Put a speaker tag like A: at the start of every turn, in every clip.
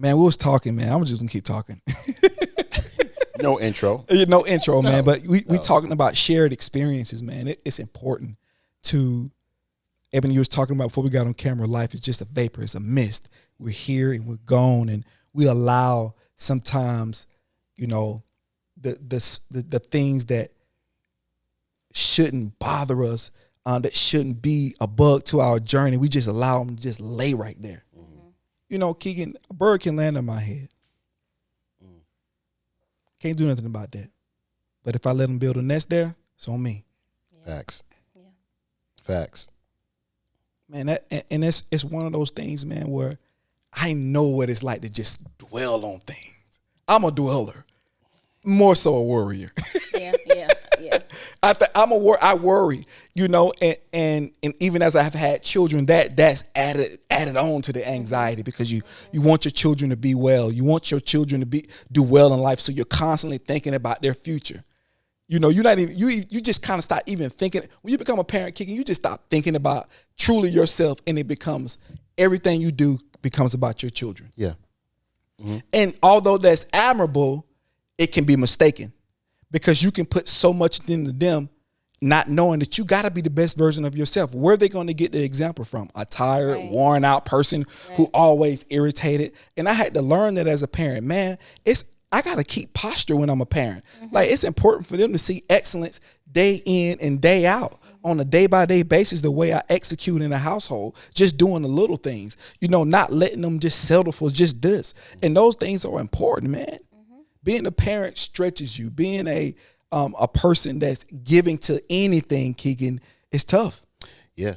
A: Man, we was talking, man. I'm just gonna keep talking.
B: No intro.
A: No intro, man. But we talking about shared experiences, man. It's important to. Ebony, you was talking about before we got on camera. Life is just a vapor. It's a mist. We're here and we're gone, and we allow sometimes, the things that shouldn't bother us, that shouldn't be a bug to our journey. We just allow them to just lay right there. Mm-hmm. Keegan, a bird can land on my head. Can't do nothing about that. But if I let them build a nest there, it's on me.
C: Yeah.
B: Facts.
C: Yeah.
B: Facts.
A: Man, it's one of those things, man, where I know what it's like to just dwell on things. I'm a dweller, more so a worrier.
C: Yeah.
A: I worry, and even as I have had children, that's added on to the anxiety, because you want your children to be well. You want your children to do well in life, so you're constantly thinking about their future. You're not even you just kind of stop even thinking. When you become a parent, Kicking, you just stop thinking about truly yourself, and it becomes everything you do becomes about your children.
B: Yeah. Mm-hmm.
A: And although that's admirable, it can be mistaken, because you can put so much into them, not knowing that you got to be the best version of yourself. Where are they going to get the example from? A tired, worn out person who always irritated. And I had to learn that as a parent, man. I got to keep posture when I'm a parent. Mm-hmm. Like, it's important for them to see excellence day in and day out, on a day-by-day basis, the way I execute in a household, just doing the little things, not letting them just settle for just this. And those things are important, man. Mm-hmm. Being a parent stretches you. Being a person that's giving to anything, Keegan, is tough.
B: Yeah.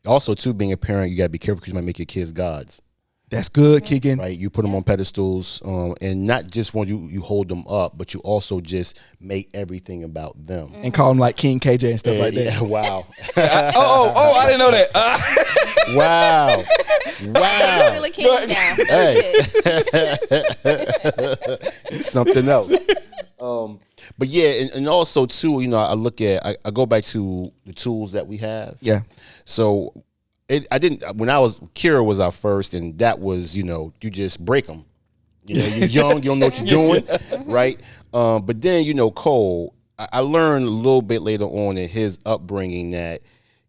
B: Also, too, being a parent, you got to be careful, because you might make your kids gods.
A: That's good, Keegan.
B: Right, you put them on pedestals, and not just when you hold them up, but you also just make everything about them
A: and call them like King KJ and stuff like that.
B: Yeah, wow.
A: I didn't know that.
B: Wow.
C: You're still a king now.
B: Hey, something else. But yeah, and also too, I look at, I go back to the tools that we have.
A: Yeah.
B: So. Kira was our first, and that was, you just break them. You're young, you don't know what you're doing, right? But then, Cole, I learned a little bit later on in his upbringing that,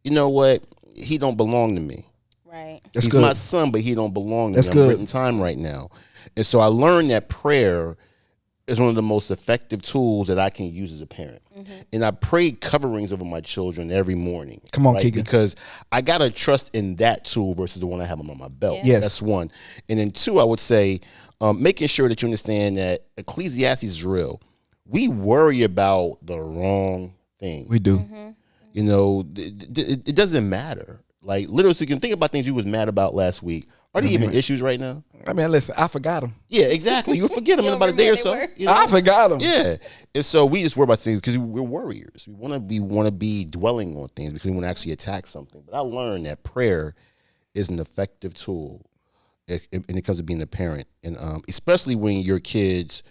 B: you know what, he don't belong to me.
C: Right.
A: That's
B: He's
A: good.
B: my son, but he don't belong to
A: That's
B: me.
A: good.
B: I'm written time right now. And so I learned that prayer is one of the most effective tools that I can use as a parent. Mm-hmm. And I pray coverings over my children every morning.
A: Come on,
B: right?
A: Keegan.
B: Because I got to trust in that tool versus the one I have on my belt.
C: Yeah.
A: Yes.
B: That's one. And then two, I would say, making sure that you understand that Ecclesiastes is real. We worry about the wrong thing.
A: We do.
C: Mm-hmm.
B: It doesn't matter. Like, literally, so you can think about things you was mad about last week. Are there even issues right now?
A: I mean, listen, I forgot them.
B: Yeah, exactly. You forget them in about a day or so.
A: I forgot them.
B: Yeah, and so we just worry about things because we're warriors. We want to be dwelling on things because we want to actually attack something. But I learned that prayer is an effective tool when it comes to being a parent, and especially when your kids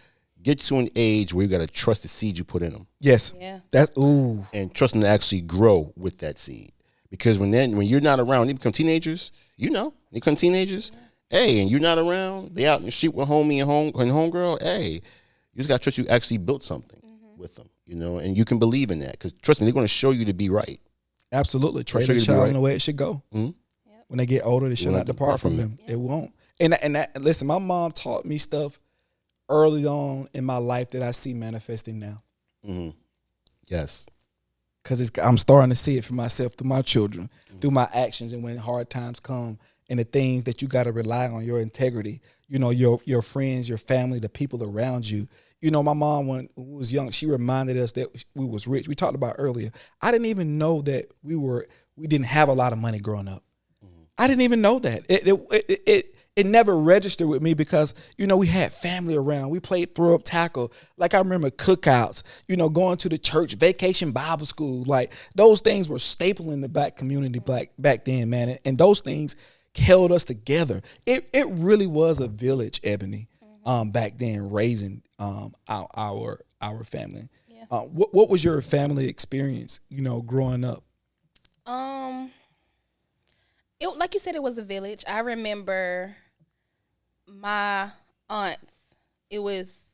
B: get to an age where you got to trust the seed you put in them.
A: Yes.
C: Yeah.
A: That's
B: and trust them to actually grow with that seed. Because when you're not around, they become teenagers. They become teenagers. Yeah. Hey, and you're not around. They out in the street with homie and homegirl. Hey, you just got to trust you actually built something with them. And you can believe in that because trust me, they're going to show you to be right.
A: Absolutely, train a child in the way it should go.
B: Mm-hmm.
C: Yep.
A: When they get older, they should not depart from them.
C: Yep.
A: It won't. And listen, my mom taught me stuff early on in my life that I see manifesting now.
B: Mm-hmm. Yes.
A: Because I'm starting to see it for myself through my children, through my actions, and when hard times come, and the things that you got to rely on, your integrity, your friends, your family, the people around you. My mom, when we was young, she reminded us that we was rich. We talked about earlier. I didn't even know that we didn't have a lot of money growing up. Mm-hmm. I didn't even know that. It never registered with me because, we had family around. We played throw up tackle. Like, I remember cookouts, going to the church, vacation Bible school. Like, those things were staple in the black community back then, man. And those things held us together. It really was a village, Ebony, back then, raising our family. Yeah. What was your family experience, growing up?
C: Like you said, it was a village. I remember my aunts, it was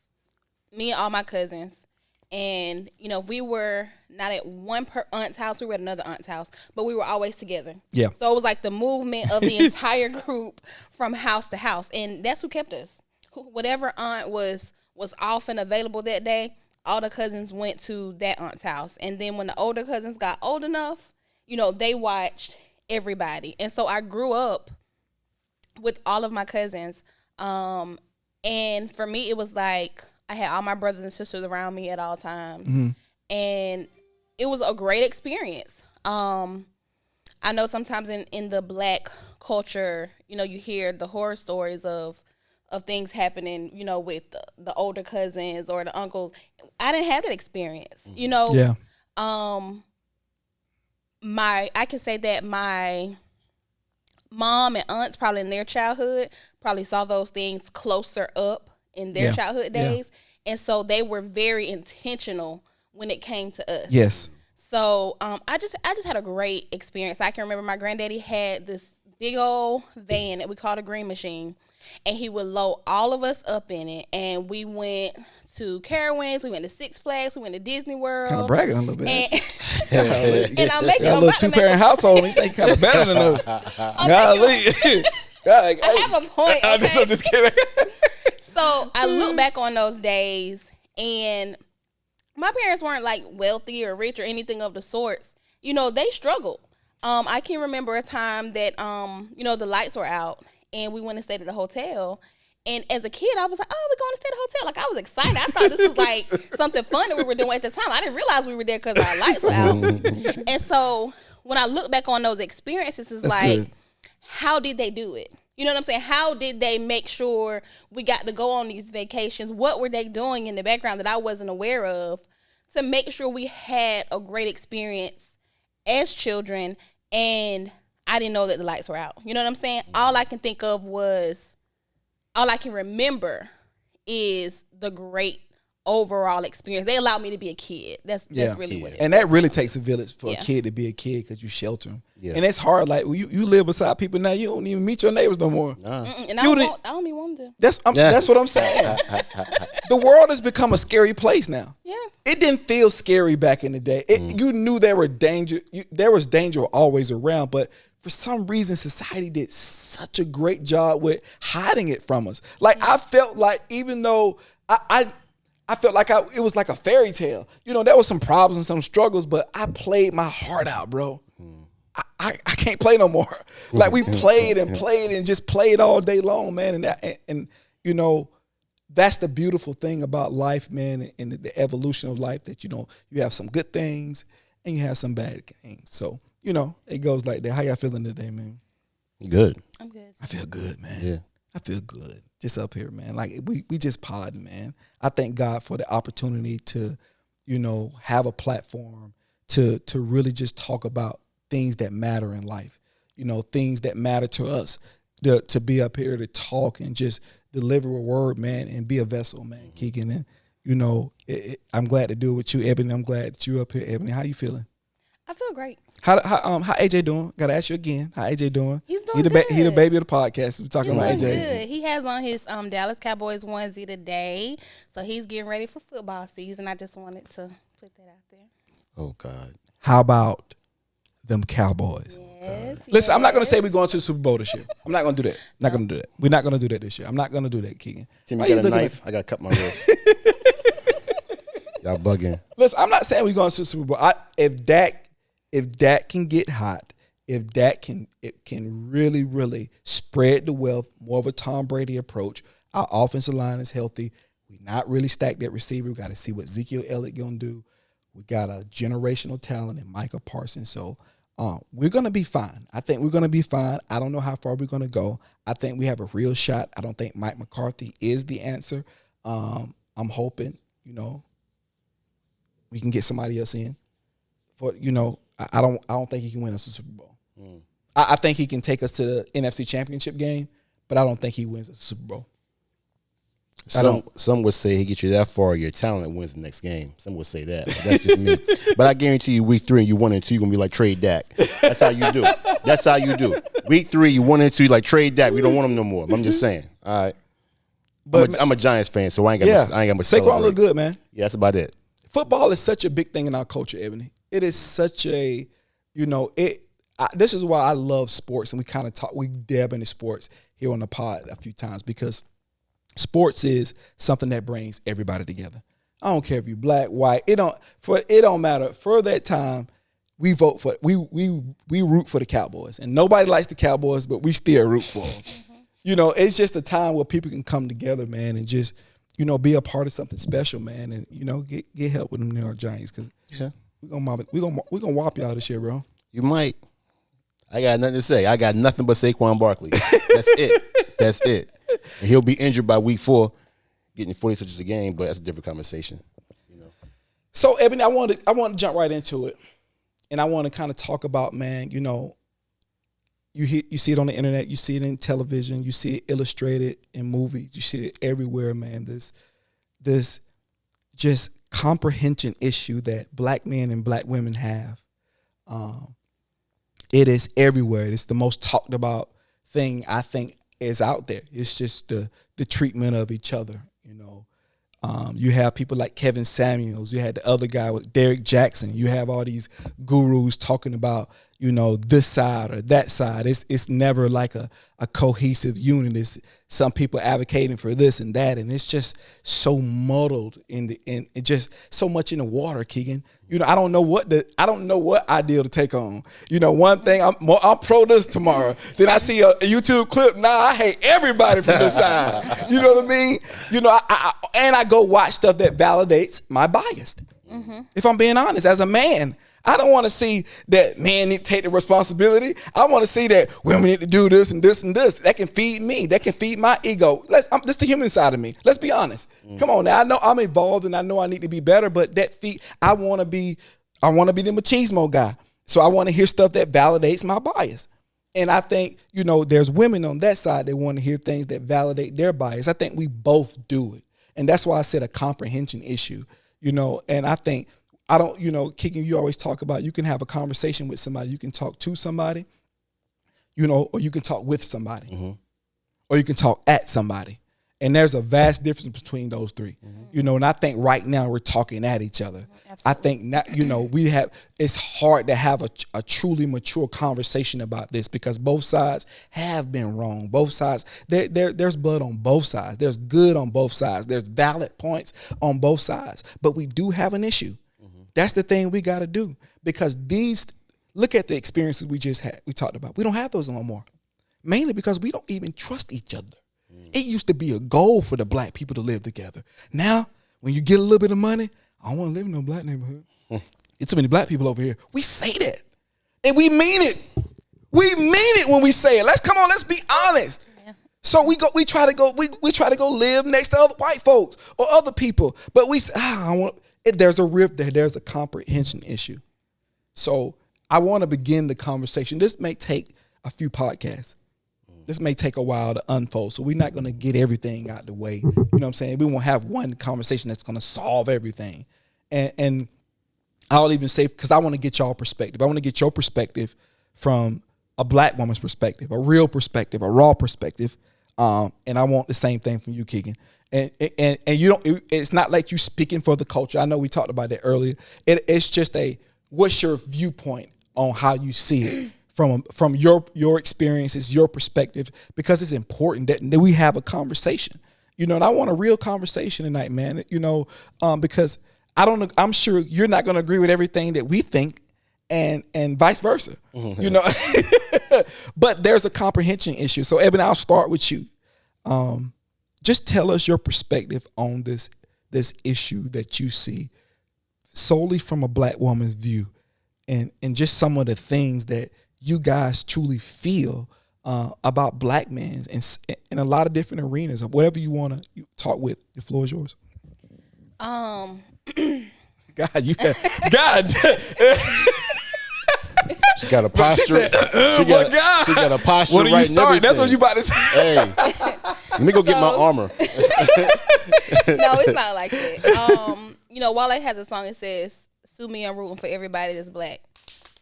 C: me and all my cousins. And, you know, we were not at one aunt's house, we were at another aunt's house, but we were always together.
A: Yeah.
C: So it was like the movement of the entire group from house to house. And that's who kept us. Whatever aunt was off and available that day, all the cousins went to that aunt's house. And then when the older cousins got old enough, you know, they watched everybody. And so I grew up with all of my cousins. And for me, it was like, I had all my brothers and sisters around me at all times. Mm-hmm. And it was a great experience. I know sometimes in the Black culture, you know, you hear the horror stories of things happening, you know, with the older cousins or the uncles. I didn't have that experience, you know.
A: Yeah.
C: I can say that my mom and aunts probably in their childhood probably saw those things closer up in their childhood days. And so they were very intentional when it came to us.
A: Yes.
C: So I just had a great experience. I can remember my granddaddy had this big old van that we called a green machine, and he would load all of us up in it. And we went to Carowinds, we went to Six Flags, we went to Disney World.
A: Kind of bragging a little bit.
C: And I'm making
A: a little 2-parent household. You think kind of better than us. Golly.
C: I have a point. Okay?
A: I'm just kidding.
C: So I look back on those days, and my parents weren't like wealthy or rich or anything of the sorts. You know, they struggled. I can remember a time that, you know, the lights were out, and we went and stayed at the hotel. And as a kid, I was like, oh, we're going to stay at the hotel. Like, I was excited. I thought this was like something fun that we were doing at the time. I didn't realize we were there because our lights were out. And so when I look back on those experiences, it's
A: That's
C: like,
A: good.
C: How did they do it? You know what I'm saying? How did they make sure we got to go on these vacations? What were they doing in the background that I wasn't aware of to make sure we had a great experience as children? And I didn't know that the lights were out. You know what I'm saying? All I can remember is the great overall experience. They allowed me to be a kid. That's really what it is.
A: And that really takes a village for a
C: Yeah.
A: kid to be a kid because you shelter them.
B: Yeah.
A: And it's hard. Like, you live beside people now, you don't even meet your neighbors no more.
C: And I don't even want to.
A: That's what I'm saying. The world has become a scary place now.
C: Yeah.
A: It didn't feel scary back in the day. You knew there was danger always around, but for some reason, society did such a great job with hiding it from us. Like, I felt like, even though I felt like it was like a fairy tale. You know, there was some problems and some struggles, but I played my heart out, bro. I can't play no more. Like, we played and just played all day long, man. And you know, that's the beautiful thing about life, man, and the evolution of life, that, you know, you have some good things and you have some bad things. So, you know, it goes like that. How y'all feeling today, man?
B: Good.
C: I'm good.
A: I feel good, man.
B: Yeah.
A: I feel good. Just up here, man. Like, we just podding, man. I thank God for the opportunity to, you know, have a platform to really just talk about things that matter in life. You know, things that matter to us. To be up here to talk and just deliver a word, man, and be a vessel, man, Keegan. And, you know, I'm glad to do it with you, Ebony. I'm glad that you up here, Ebony. How you feeling?
C: I feel great.
A: How AJ doing? Gotta ask you again. How AJ doing?
C: He's doing good.
A: He the baby of the podcast. We're talking about AJ.
C: Good. He has on his Dallas Cowboys onesie today, so he's getting ready for football season. I just wanted to put that out there.
B: Oh, God.
A: How about them Cowboys?
C: Yes.
A: Listen, I'm not gonna say we're going to the Super Bowl this year. I'm not gonna do that. Not gonna do that. We're not gonna do that this year. I'm not gonna do that, Keegan.
B: Tim,
A: Why
B: you got a
A: looking
B: knife? I got to cut my wrist. Y'all bugging.
A: Listen, I'm not saying we're going to the Super Bowl. If Dak can get hot, if Dak can really, really spread the wealth, more of a Tom Brady approach, our offensive line is healthy. We're not really stacked at receiver. We got to see what Ezekiel Elliott going to do. We got a generational talent in Micah Parsons. So we're going to be fine. I think we're going to be fine. I don't know how far we're going to go. I think we have a real shot. I don't think Mike McCarthy is the answer. I'm hoping, you know, we can get somebody else in. For, you know, I don't think he can win us a Super Bowl. I think he can take us to the NFC Championship game, but I don't think he wins us a Super Bowl.
B: Some would say he gets you that far, your talent wins the next game. Some would say that. But that's just me. But I guarantee you, week 3, you 1 and 2, you're gonna be like trade Dak. That's how you do. That's how you do. Week 3, you 1 and 2, like trade Dak. We don't want him no more. I'm just saying. All right.
A: But
B: I'm a Giants fan, so I ain't got much.
A: Saquon look good, man.
B: Yeah, that's about it.
A: Football is such a big thing in our culture, Ebony. It is such a, this is why I love sports, and we dab into sports here on the pod a few times, because sports is something that brings everybody together. I don't care if you're black, white. It don't matter. For that time, we vote for we root for the Cowboys, and nobody likes the Cowboys, but we still root for them. It's just a time where people can come together, man, and just be a part of something special, man, and get help with them New York Giants, because we're gonna whop y'all this year, bro.
B: You might. I got nothing to say. I got nothing but Saquon Barkley. That's it. That's it. And he'll be injured by week 4, getting 40 touches a game, but that's a different conversation.
A: So, Ebony, I want to jump right into it, and I want to kind of talk about, man, you see it on the internet, you see it in television, you see it illustrated in movies, you see it everywhere, man. This just comprehension issue that black men and black women have. It is everywhere. It's the most talked about thing I think is out there. It's just the treatment of each other. You have people like Kevin Samuels. You had the other guy with Derek Jackson. You have all these gurus talking about, this side or that side. It's never like a cohesive unit. It's some people advocating for this and that, and it's just so muddled in just so much in the water, Keegan. I don't know what ideal to take on. One thing I'm pro this tomorrow. Then I see a YouTube clip. Now I hate everybody from this side. You know what I mean? I go watch stuff that validates my bias. Mm-hmm. If I'm being honest, as a man, I don't want to see that men need to take the responsibility. I want to see that women need to do this and this and this. That can feed me. That can feed my ego. This is the human side of me. Let's be honest. Come on now. I know I'm evolved and I know I need to be better, but I want to be the machismo guy. So I want to hear stuff that validates my bias. And I think, there's women on that side that want to hear things that validate their bias. I think we both do it. And that's why I said a comprehension issue, and I think, Kicking, you always talk about you can have a conversation with somebody, you can talk to somebody, or you can talk with somebody, mm-hmm. or you can talk at somebody. And there's a vast difference between those three, mm-hmm. And I think right now we're talking at each other. Absolutely. I think that, it's hard to have a truly mature conversation about this because both sides have been wrong. Both sides, there's blood on both sides. There's good on both sides. There's valid points on both sides, but we do have an issue. That's the thing we got to do, because look at the experiences we just had, we talked about. We don't have those no more, mainly because we don't even trust each other. It used to be a goal for the black people to live together. Now, when you get a little bit of money, I don't want to live in no black neighborhood. It's too many black people over here. We say that, and we mean it. We mean it when we say it. Let's be honest. Yeah. So we try to go live next to other white folks or other people, but we say, there's a rift there. There's a comprehension issue. So I want to begin the conversation. This may take a few podcasts. This may take a while to unfold. So we're not going to get everything out the way. You know what I'm saying? We won't have one conversation that's going to solve everything. And I'll even say, because I want to get y'all perspective. I want to get your perspective from a black woman's perspective, a real perspective, a raw perspective. And I want the same thing from you, Keegan. And you don't. It's not like you speaking for the culture. I know we talked about that earlier. It's just what's your viewpoint on how you see it from your experiences, your perspective, because it's important that we have a conversation. And I want a real conversation tonight, man. Because I'm sure you're not going to agree with everything that we think, and vice versa. Mm-hmm. But there's a comprehension issue. So, Eben, I'll start with you. Just tell us your perspective on this issue that you see solely from a black woman's view, and just some of the things that you guys truly feel about black men in a lot of different arenas, or whatever you want to talk with. The floor is yours. God,
B: She got a posture. She got a posture.
A: What do you start? That's what you about to say.
B: Hey, let me go get my armor.
C: No, it's not like that. Wale has a song that says, "Sue me, I'm rooting for everybody that's black,"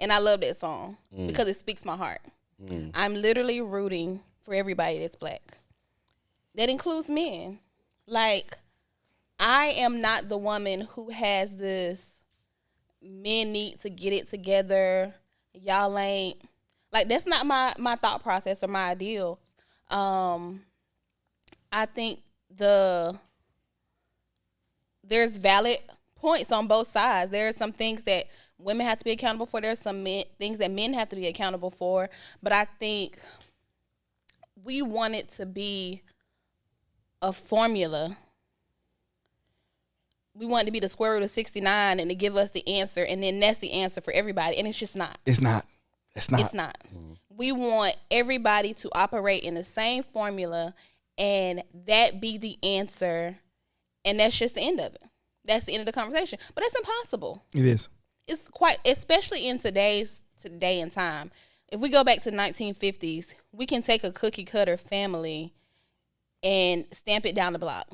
C: and I love that song because it speaks my heart. I'm literally rooting for everybody that's black. That includes men. Like, I am not the woman who has this men need to get it together. Y'all ain't. Like, that's not my thought process or my ideal. I think there's valid points on both sides. There are some things that women have to be accountable for. There's some things that men have to be accountable for. But I think we want it to be a formula. We want it to be the square root of 69 and to give us the answer, and then that's the answer for everybody, and it's just not.
A: It's not. It's not.
C: It's not. We want everybody to operate in the same formula, and that be the answer, and that's just the end of it. That's the end of the conversation. But that's impossible.
A: It is.
C: It's quite, especially in today and time. If we go back to the 1950s, we can take a cookie cutter family and stamp it down the block.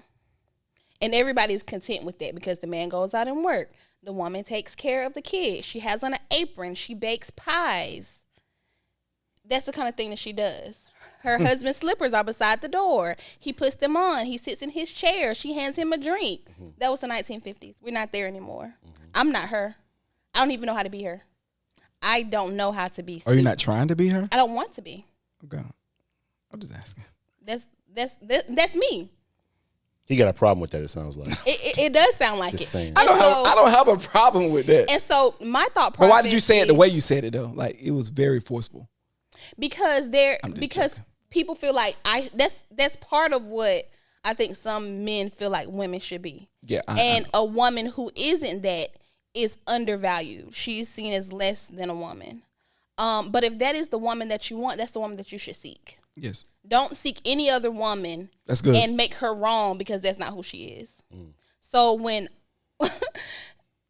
C: And everybody's content with that because the man goes out and work. The woman takes care of the kids. She has on an apron. She bakes pies. That's the kind of thing that she does. Her husband's slippers are beside the door. He puts them on. He sits in his chair. She hands him a drink. That was the 1950s. We're not there anymore. I'm not her. I don't even know how to be her. I don't know how to be.
A: Are you not trying to be her?
C: I don't want to be.
A: Okay. I'm just asking.
C: That's me.
B: He got a problem with that, it sounds like.
C: It does sound like
B: Just
C: it.
B: saying.
A: I don't have a problem with that.
C: And so my thought process.
A: But why did you say it the way you said it though? Like it was very forceful.
C: Because people feel like that's part of what I think some men feel like women should be.
A: Yeah.
C: And a woman who isn't that is undervalued. She's seen as less than a woman. But if that is the woman that you want, that's the woman that you should seek.
A: Yes.
C: Don't seek any other woman.
A: That's good.
C: And make her wrong because that's not who she is. So when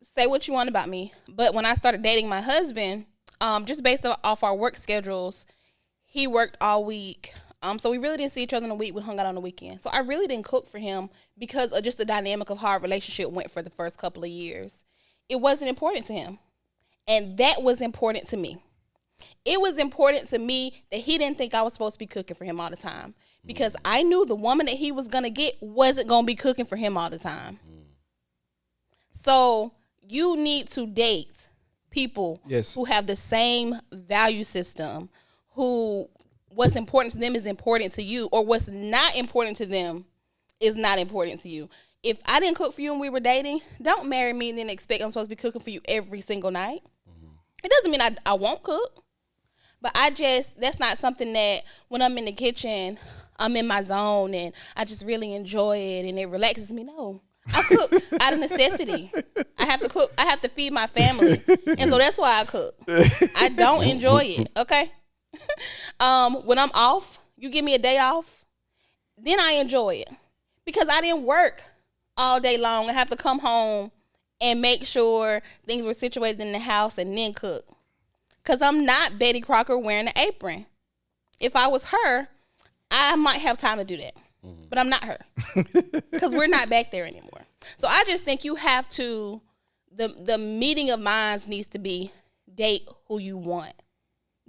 C: say what you want about me, but when I started dating my husband, just based off our work schedules, he worked all week. So we really didn't see each other in the week. We hung out on the weekend. So I really didn't cook for him because of just the dynamic of how our relationship went for the first couple of years. It wasn't important to him. And that was important to me. It was important to me that he didn't think I was supposed to be cooking for him all the time because I knew the woman that he was going to get wasn't going to be cooking for him all the time. So you need to date people who have the same value system, who what's important to them is important to you, or what's not important to them is not important to you. If I didn't cook for you and we were dating, don't marry me and then expect I'm supposed to be cooking for you every single night. It doesn't mean I won't cook. But that's not something that when I'm in the kitchen, I'm in my zone and I just really enjoy it and it relaxes me. No, I cook out of necessity. I have to cook. I have to feed my family. And so that's why I cook. I don't enjoy it. Okay. When I'm off, you give me a day off, then I enjoy it because I didn't work all day long. I have to come home and make sure things were situated in the house and then cook. Because I'm not Betty Crocker wearing an apron. If I was her, I might have time to do that. But I'm not her. Because we're not back there anymore. So I just think you have to, the meeting of minds needs to be date who you want.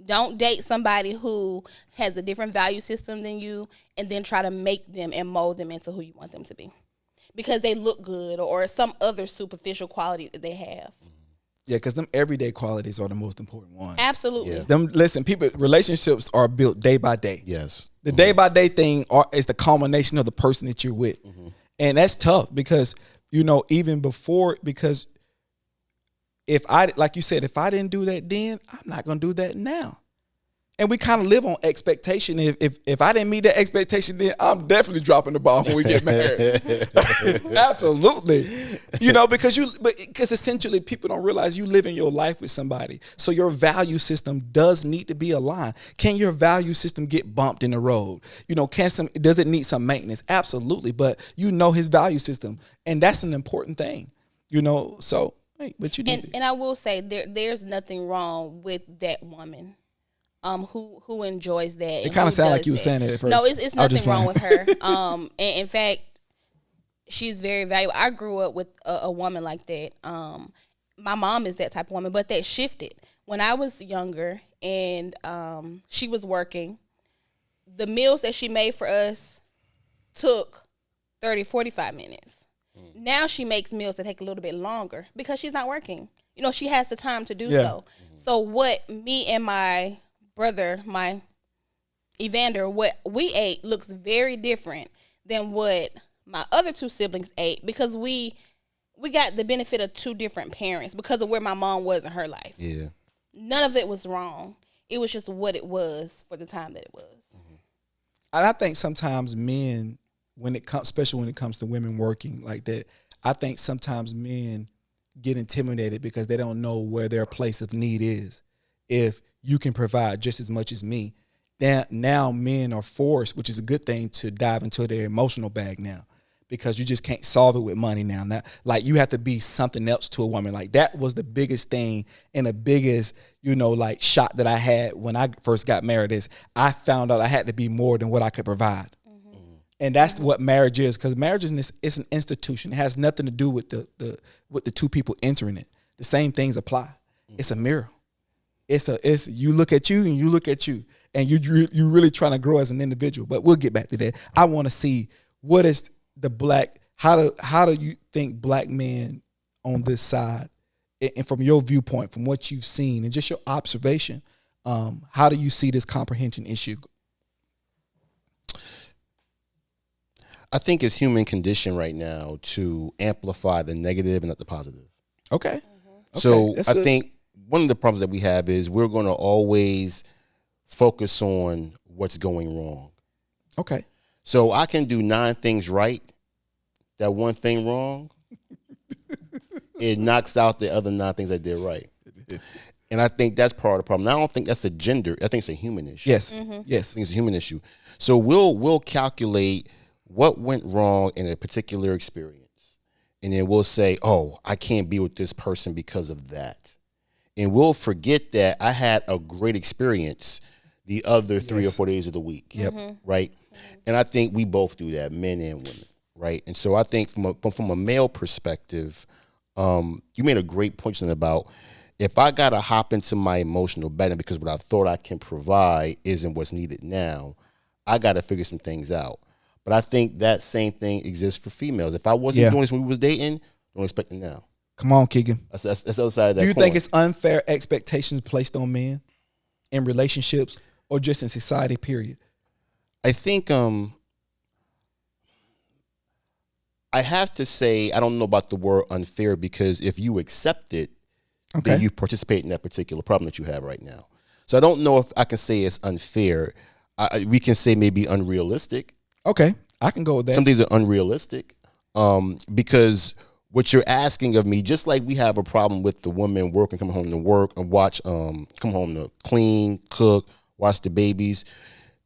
C: Don't date somebody who has a different value system than you and then try to make them and mold them into who you want them to be. Because they look good or some other superficial quality that they have.
A: Yeah, because them everyday qualities are the most important ones.
C: Absolutely.
A: Yeah. Relationships are built day by day.
B: Yes.
A: The day by day thing is the culmination of the person that you're with. And that's tough because, even before, because like you said, if I didn't do that then, I'm not going to do that now. And we kind of live on expectation. If I didn't meet that expectation, then I'm definitely dropping the ball when we get married. Absolutely. Because essentially people don't realize you live in your life with somebody. So your value system does need to be aligned. Can your value system get bumped in the road? Does it need some maintenance? Absolutely. But his value system. And that's an important thing, so, hey, but you need
C: and I will say there's nothing wrong with that woman. Who enjoys that?
A: It kind of sounded like you were saying it at first.
C: No, it's nothing wrong with her. And in fact, she's very valuable. I grew up with a woman like that. My mom is that type of woman, but that shifted when I was younger and she was working. The meals that she made for us took 30, 45 minutes. Now she makes meals that take a little bit longer because she's not working. You know, she has the time to do so. So what me and my brother, my Evander, what we ate looks very different than what my other two siblings ate because we got the benefit of two different parents because of where my mom was in her life.
B: Yeah.
C: None of it was wrong. It was just what it was for the time that it was.
A: And I think sometimes men, especially when it comes to women working like that, I think sometimes men get intimidated because they don't know where their place of need is. If you can provide just as much as me, then now men are forced, which is a good thing, to dive into their emotional bag now, because you just can't solve it with money now. Now, like, you have to be something else to a woman. Like, that was the biggest thing and the biggest, like, shock that I had when I first got married is I found out I had to be more than what I could provide. And that's what marriage is, because marriage is an institution. It has nothing to do with the two people entering it. The same things apply. It's a mirror. It's you look at you and you look at you, and you really trying to grow as an individual. But we'll get back to that. I want to see what is how do you think black men on this side, and from your viewpoint, from what you've seen and just your observation, how do you see this comprehension issue?
B: I think it's human condition right now to amplify the negative and not the positive.
A: Okay.
B: So
A: That's
B: I
A: good.
B: think one of the problems that we have is we're going to always focus on what's going wrong.
A: Okay.
B: So I can do 9 things right, that one thing wrong, it knocks out the other 9 things I did right. And I think that's part of the problem. I don't think that's a gender. I think it's a human issue.
A: Yes.
C: Mm-hmm.
A: Yes.
B: I think it's a human issue. So we'll calculate what went wrong in a particular experience. And then we'll say, oh, I can't be with this person because of that. And we'll forget that I had a great experience the other 3 or 4 days of the week.
A: Yep.
B: Right? And I think we both do that, men and women. Right? And so I think from a male perspective, you made a great point something about if I got to hop into my emotional battle because what I thought I can provide isn't what's needed now, I got to figure some things out. But I think that same thing exists for females. If I wasn't doing this when we was dating, don't expect it now.
A: Come on, Keegan.
B: That's the other side of that
A: Do you
B: coin.
A: think it's unfair expectations placed on men in relationships or just in society, period?
B: I think I have to say I don't know about the word unfair because if you accept it, then you participate in that particular problem that you have right now. So I don't know if I can say it's unfair. We can say maybe unrealistic.
A: Okay, I can go with that.
B: Some things are unrealistic because what you're asking of me, just like we have a problem with the woman working, come home to work and come home to clean, cook, watch the babies.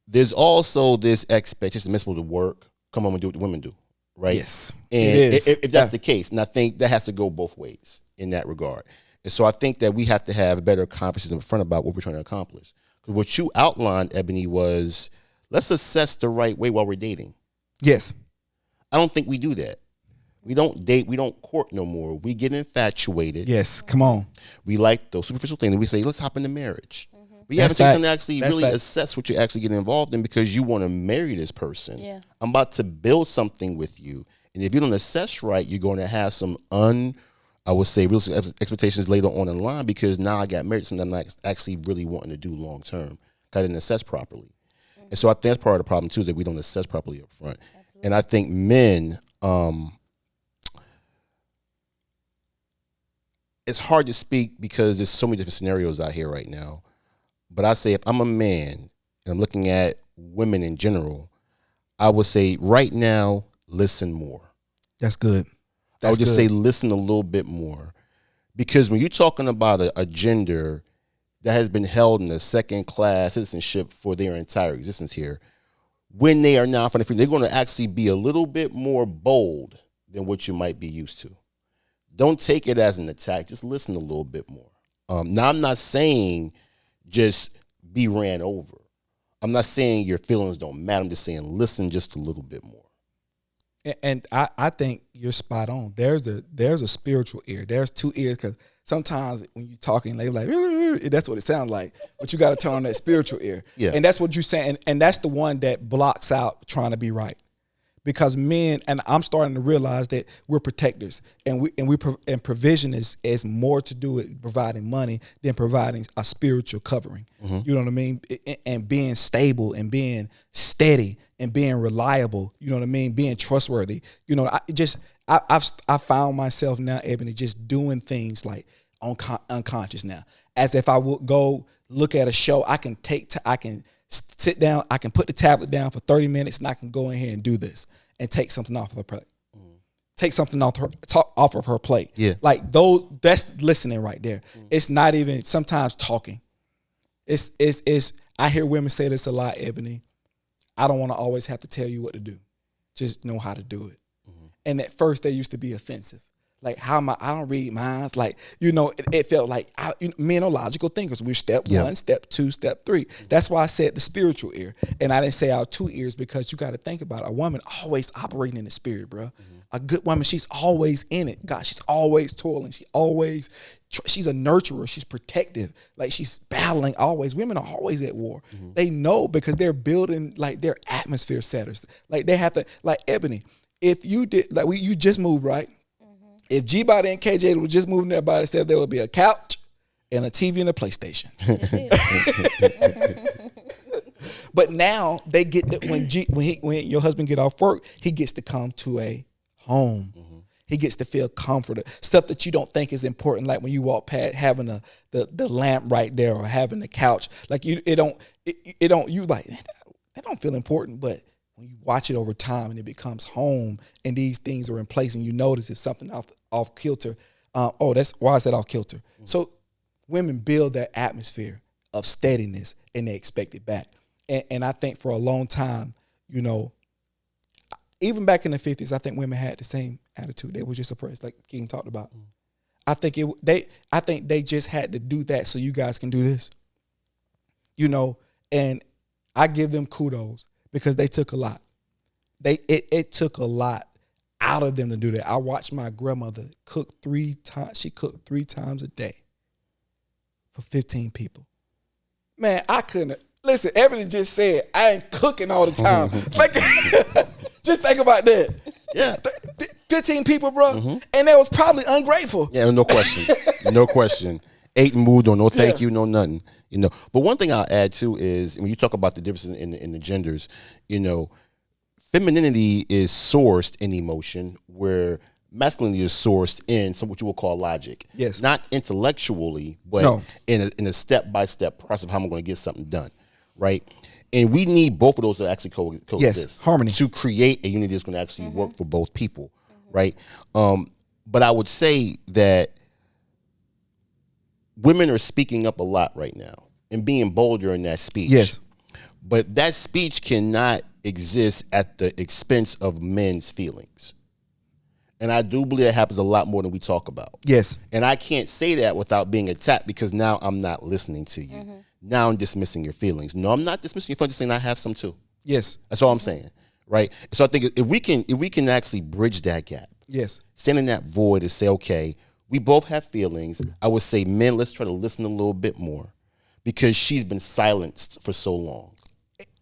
B: There's also this expectation men supposed to work, come home and do what the women do, right?
A: Yes,
B: and
A: it is.
B: If that's the case, and I think that has to go both ways in that regard. And so I think that we have to have a better conversation in front about what we're trying to accomplish. Because what you outlined, Ebony, was let's assess the right way while we're dating.
A: Yes.
B: I don't think we do that. We don't date. We don't court no more. We get infatuated.
A: Yes. Come on.
B: We like those superficial things. And we say, let's hop into marriage. But you
A: That's
B: haven't taken
A: fact.
B: to actually
A: That's
B: really
A: fact.
B: assess what you're actually getting involved in because you want to marry this person.
C: Yeah.
B: I'm about to build something with you. And if you don't assess right, you're going to have some I would say, real expectations later on in the line because now I got married to something I'm actually really wanting to do long term. I didn't assess properly. And so I think that's part of the problem too, is that we don't assess properly up front. Absolutely. And I think men, it's hard to speak because there's so many different scenarios out here right now. But I say if I'm a man and I'm looking at women in general, I would say right now, listen more.
A: That's good.
B: I would just say listen a little bit more. Because when you're talking about a gender that has been held in a second-class citizenship for their entire existence here, when they are now, they're going to actually be a little bit more bold than what you might be used to. Don't take it as an attack. Just listen a little bit more. Now, I'm not saying just be ran over. I'm not saying your feelings don't matter. I'm just saying listen just a little bit more.
A: And I think you're spot on. There's a spiritual ear. There's 2 ears because sometimes when you're talking, they're like, that's what it sounds like. But you got to turn on that spiritual ear.
B: Yeah.
A: And that's what you're saying. And that's the one that blocks out trying to be right. because men, and I'm starting to realize that we're protectors, and provision is more to do with providing money than providing a spiritual covering. You know what I mean? And being stable and being steady and being reliable. You know what I mean? Being trustworthy. You know, I found myself now, Ebony, just doing things like unconscious now, as if I would go look at a show. I can sit down, I can put the tablet down for 30 minutes, and I can go in here and do this and take something off of her plate. Take something off of her plate.
B: Yeah.
A: Like those, that's listening right there. It's not even sometimes talking. It's I hear women say this a lot, Ebony. I don't want to always have to tell you what to do. Just know how to do it. And at first they used to be offensive. Like, how am I don't read minds. Like, you know, it felt like men are logical thinkers. We're step one, step two, step three. That's why I said the spiritual ear. And I didn't say our 2 ears, because you got to think about it. A woman always operating in the spirit, bro. A good woman, she's always in it. God, she's always toiling. She's a nurturer. She's protective. Like, she's battling always. Women are always at war. They know, because they're building, like, their atmosphere setters. Like, they have to, like, Ebony, if you did, like, you just moved, right? If G-Body and KJ were just moving there by themselves, there would be a couch and a TV and a PlayStation. But now they get when your husband get off work, he gets to come to a home. He gets to feel comforted. Stuff that you don't think is important, like when you walk past having the lamp right there, or having the couch. Like that don't feel important, but when you watch it over time and it becomes home, and these things are in place, and you notice if something off kilter, why is that off kilter? So women build that atmosphere of steadiness, and they expect it back. And I think for a long time, you know, even back in the 50s, I think women had the same attitude. They were just oppressed, like King talked about. I think they just had to do that so you guys can do this. You know, and I give them kudos, because they took a lot. It took a lot out of them to do that. I watched my grandmother cook 3 times. She cooked 3 times a day for 15 people. Man, I couldn't. Listen, Ebony just said, I ain't cooking all the time. Like, just think about that.
B: Yeah.
A: 15 people, bro. And they was probably ungrateful.
B: Yeah, no question. No question. Ate and moved on. No thank you, no nothing. You know. But one thing I'll add too is, when you talk about the difference in the genders, you know, femininity is sourced in emotion, where masculinity is sourced in what you will call logic.
A: Yes.
B: Not intellectually, but in a step-by-step process of how I'm going to get something done, right? And we need both of those to actually coexist.
A: Yes, harmony.
B: To create a unity that's going to actually work for both people, right? But I would say that women are speaking up a lot right now and being bolder in that speech.
A: Yes.
B: But that speech cannot exist at the expense of men's feelings. And I do believe that happens a lot more than we talk about.
A: Yes.
B: And I can't say that without being attacked, because now I'm not listening to you. Now I'm dismissing your feelings. No, I'm not dismissing your feelings. I'm just saying I have some too.
A: Yes.
B: That's all I'm saying. Right? So I think if we can actually bridge that gap.
A: Yes.
B: Stand in that void and say, okay, we both have feelings. I would say, men, let's try to listen a little bit more, because she's been silenced for so long.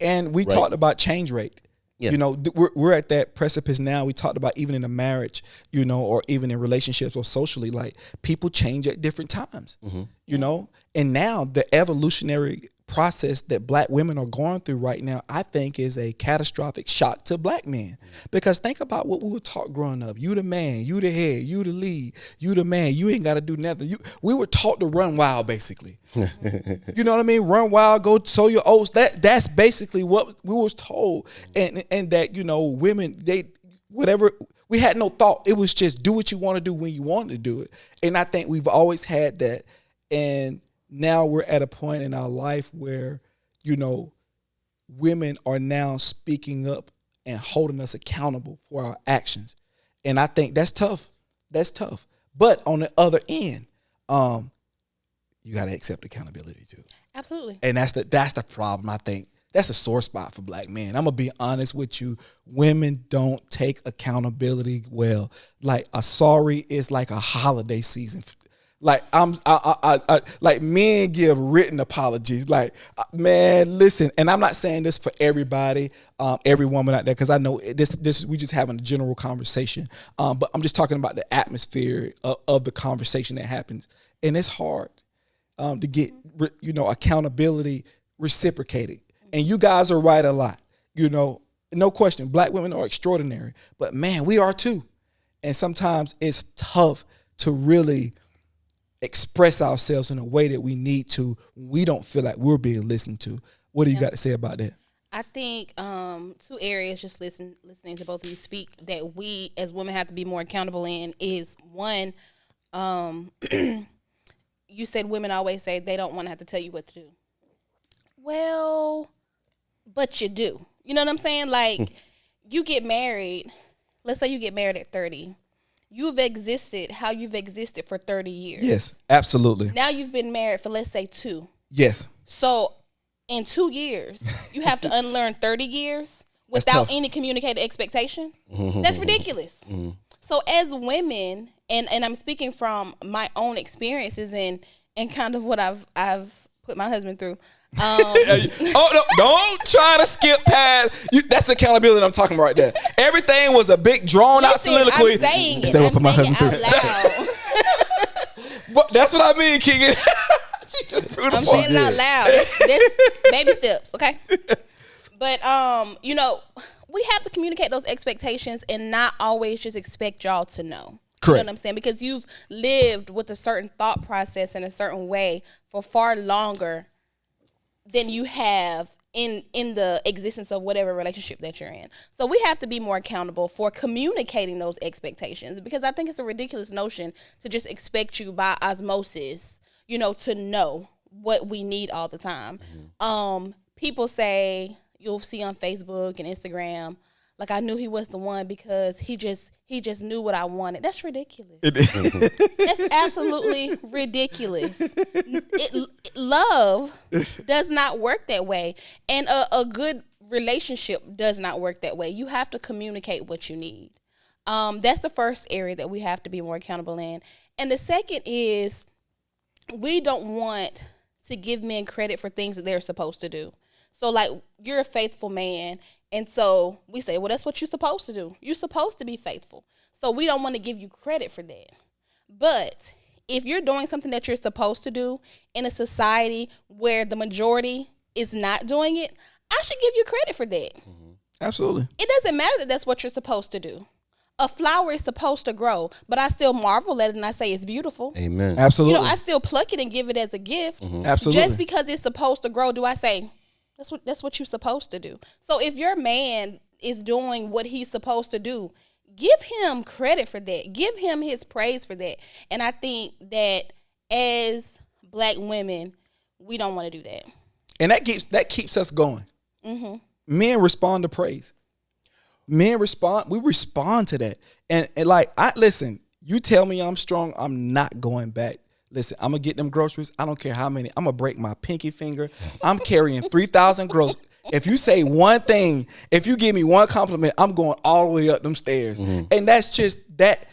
A: And we talked about change rate.
B: Yeah.
A: You know, we're at that precipice now. We talked about even in a marriage, you know, or even in relationships or socially, like, people change at different times, you know. And now the evolutionary process that black women are going through right now, I think, is a catastrophic shock to black men. Because think about what we were taught growing up. You the man, you the head, you the lead, you the man, you ain't got to do nothing. We were taught to run wild, basically. You know what I mean? Run wild, go sow your oats. That's basically what we was told. And that, you know, women, we had no thought. It was just do what you want to do when you want to do it. And I think we've always had that. And now we're at a point in our life where, you know, women are now speaking up and holding us accountable for our actions. And I think that's tough. That's tough. But on the other end, you got to accept accountability too.
C: Absolutely.
A: And that's the problem, I think. That's a sore spot for black men. I'm going to be honest with you. Women don't take accountability well. Like, a sorry is like a holiday season. Like like men give written apologies. Like, man, listen, and I'm not saying this for everybody, every woman out there, because I know this we just having a general conversation. But I'm just talking about the atmosphere of the conversation that happens, and it's hard to get accountability reciprocated. And you guys are right a lot. No question. Black women are extraordinary, but man, we are too. And sometimes it's tough to really express ourselves in a way that we need to. We don't feel like we're being listened to. What do you got to say about that?
C: I think 2 areas, just listening to both of you speak, that we as women have to be more accountable in is one, you said women always say they don't want to have to tell you what to do. Well, but you do. You know what I'm saying? Like, you get married. Let's say you get married at 30. You've existed how you've existed for 30 years.
A: Yes, absolutely.
C: Now you've been married for, let's say, 2.
A: Yes.
C: So in 2 years, you have to unlearn 30 years without any communicated expectation. That's ridiculous. So as women, and I'm speaking from my own experiences and kind of what I've put my husband through.
A: Oh no! Don't try to skip past. That's the accountability I'm talking about right there. Everything was a big drawn out soliloquy.
C: I'm saying it.
A: Instead of put my husband
C: out
A: through.
C: loud.
A: But that's what I mean, Keegan. She just proved the
C: I'm
A: point.
C: saying it out loud. That's baby steps, okay? But we have to communicate those expectations and not always just expect y'all to know.
A: Correct.
C: You know what I'm saying? Because you've lived with a certain thought process in a certain way for far longer than you have in the existence of whatever relationship that you're in. So we have to be more accountable for communicating those expectations, because I think it's a ridiculous notion to just expect you by osmosis, to know what we need all the time. People say, you'll see on Facebook and Instagram, like, I knew he was the one because he just knew what I wanted. That's ridiculous. That's absolutely ridiculous. Love does not work that way. And a good relationship does not work that way. You have to communicate what you need. That's the first area that we have to be more accountable in. And the second is, we don't want to give men credit for things that they're supposed to do. So, like, you're a faithful man, and so we say, well, that's what you're supposed to do. You're supposed to be faithful. So we don't want to give you credit for that. But if you're doing something that you're supposed to do in a society where the majority is not doing it, I should give you credit for that.
A: Absolutely.
C: It doesn't matter that that's what you're supposed to do. A flower is supposed to grow, but I still marvel at it and I say it's beautiful.
B: Amen.
A: Absolutely.
C: I still pluck it and give it as a gift.
A: Absolutely.
C: Just because it's supposed to grow, do I say, that's what you're supposed to do? So if your man is doing what he's supposed to do, give him credit for that. Give him his praise for that. And I think that as Black women, we don't want to do that.
A: And that keeps us going. Men respond to praise. We respond to that. And listen, you tell me I'm strong, I'm not going back. Listen, I'm going to get them groceries. I don't care how many. I'm going to break my pinky finger. I'm carrying 3,000 groceries. If you say one thing, if you give me one compliment, I'm going all the way up them stairs. And that's just that,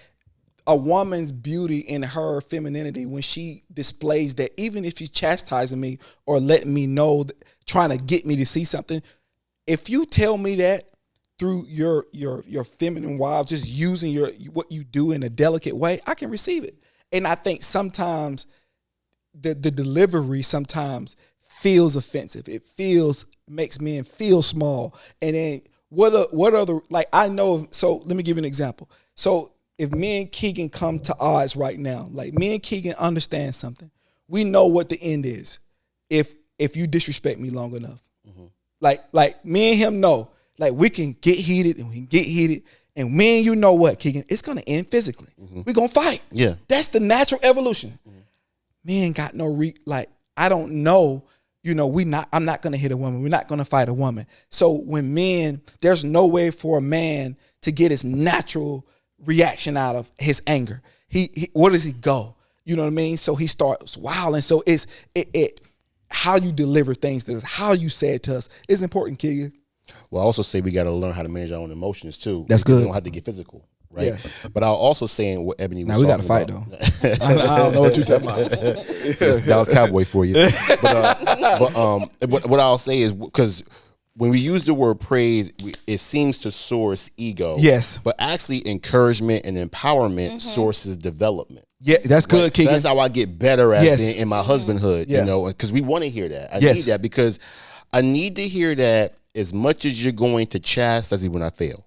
A: a woman's beauty in her femininity, when she displays that, even if she's chastising me or letting me know, trying to get me to see something. If you tell me that through your feminine wiles, just using what you do in a delicate way, I can receive it. And I think sometimes the delivery sometimes feels offensive. It makes men feel small. And then what other, like, I know, so let me give you an example. So if me and Keegan come to odds right now, like, me and Keegan understand something, we know what the end is if you disrespect me long enough. Like me and him know, like, we can get heated and me and you know what, Keegan, it's gonna end physically. We're gonna fight.
B: Yeah.
A: That's the natural evolution. Men got no I don't know, I'm not gonna hit a woman. We're not gonna fight a woman. So when men, there's no way for a man to get his natural reaction out of his anger. He where does he go? You know what I mean? So he starts wilding. So it's how you deliver things to us, how you say it to us is important, Keegan.
B: Well, I also say we got to learn how to manage our own emotions too.
A: That's
B: because
A: good.
B: We don't have to get physical. right?
A: Yeah.
B: But I'll also say in what Ebony was
A: Now we got to
B: talking
A: fight
B: about,
A: though. I don't know what you're talking about.
B: that was cowboy for you. But what I'll say is because when we use the word praise, it seems to source ego.
A: Yes.
B: But actually, encouragement and empowerment sources development.
A: Yeah, that's good,
B: Right? So
A: Keegan.
B: that's how I get better at
A: Yes.
B: being in my husbandhood,
A: Yeah.
B: you know, because we want to hear that. I
A: Yes.
B: need that because I need to hear that as much as you're going to chastise me when I fail.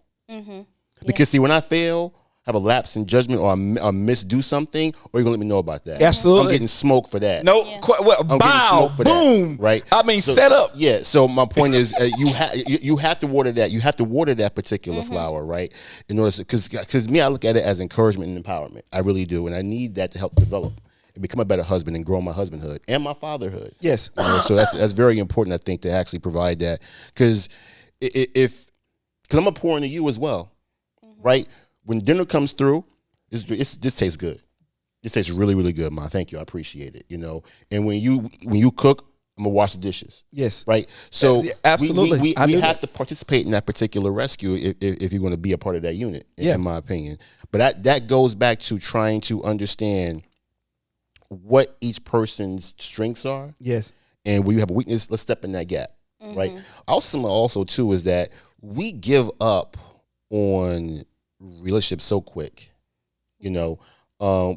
B: Because see, when I fail, have a lapse in judgment or I misdo something, or you're gonna let me know about that.
A: Absolutely.
B: I'm getting smoked for that.
A: No,
C: Yeah.
A: well,
B: I'm getting
A: bow,
B: smoked for
A: boom,
B: that, right?
A: I mean,
B: So-
A: set up.
B: Yeah. So my point is, you have to water that. You have to water that particular flower, right? In order, because me, I look at it as encouragement and empowerment. I really do, and I need that to help develop and become a better husband and grow my husbandhood and my fatherhood.
A: Yes.
B: You know, so that's very important, I think, to actually provide that because because I'm gonna pour into you as well, right? When dinner comes through, this tastes good. This tastes really, really good, Ma. Thank you. I appreciate it. You know, and when you cook, I'm gonna wash the dishes.
A: Yes.
B: Right. So
A: Yes, absolutely.
B: we
A: I knew
B: have
A: that.
B: to participate in that particular rescue if you're going to be a part of that unit.
A: Yeah.
B: In my opinion, but that goes back to trying to understand what each person's strengths are,
A: Yes.
B: and when you have a weakness, let's step in that gap. Right. Also too is that we give up on relationships so quick. You know,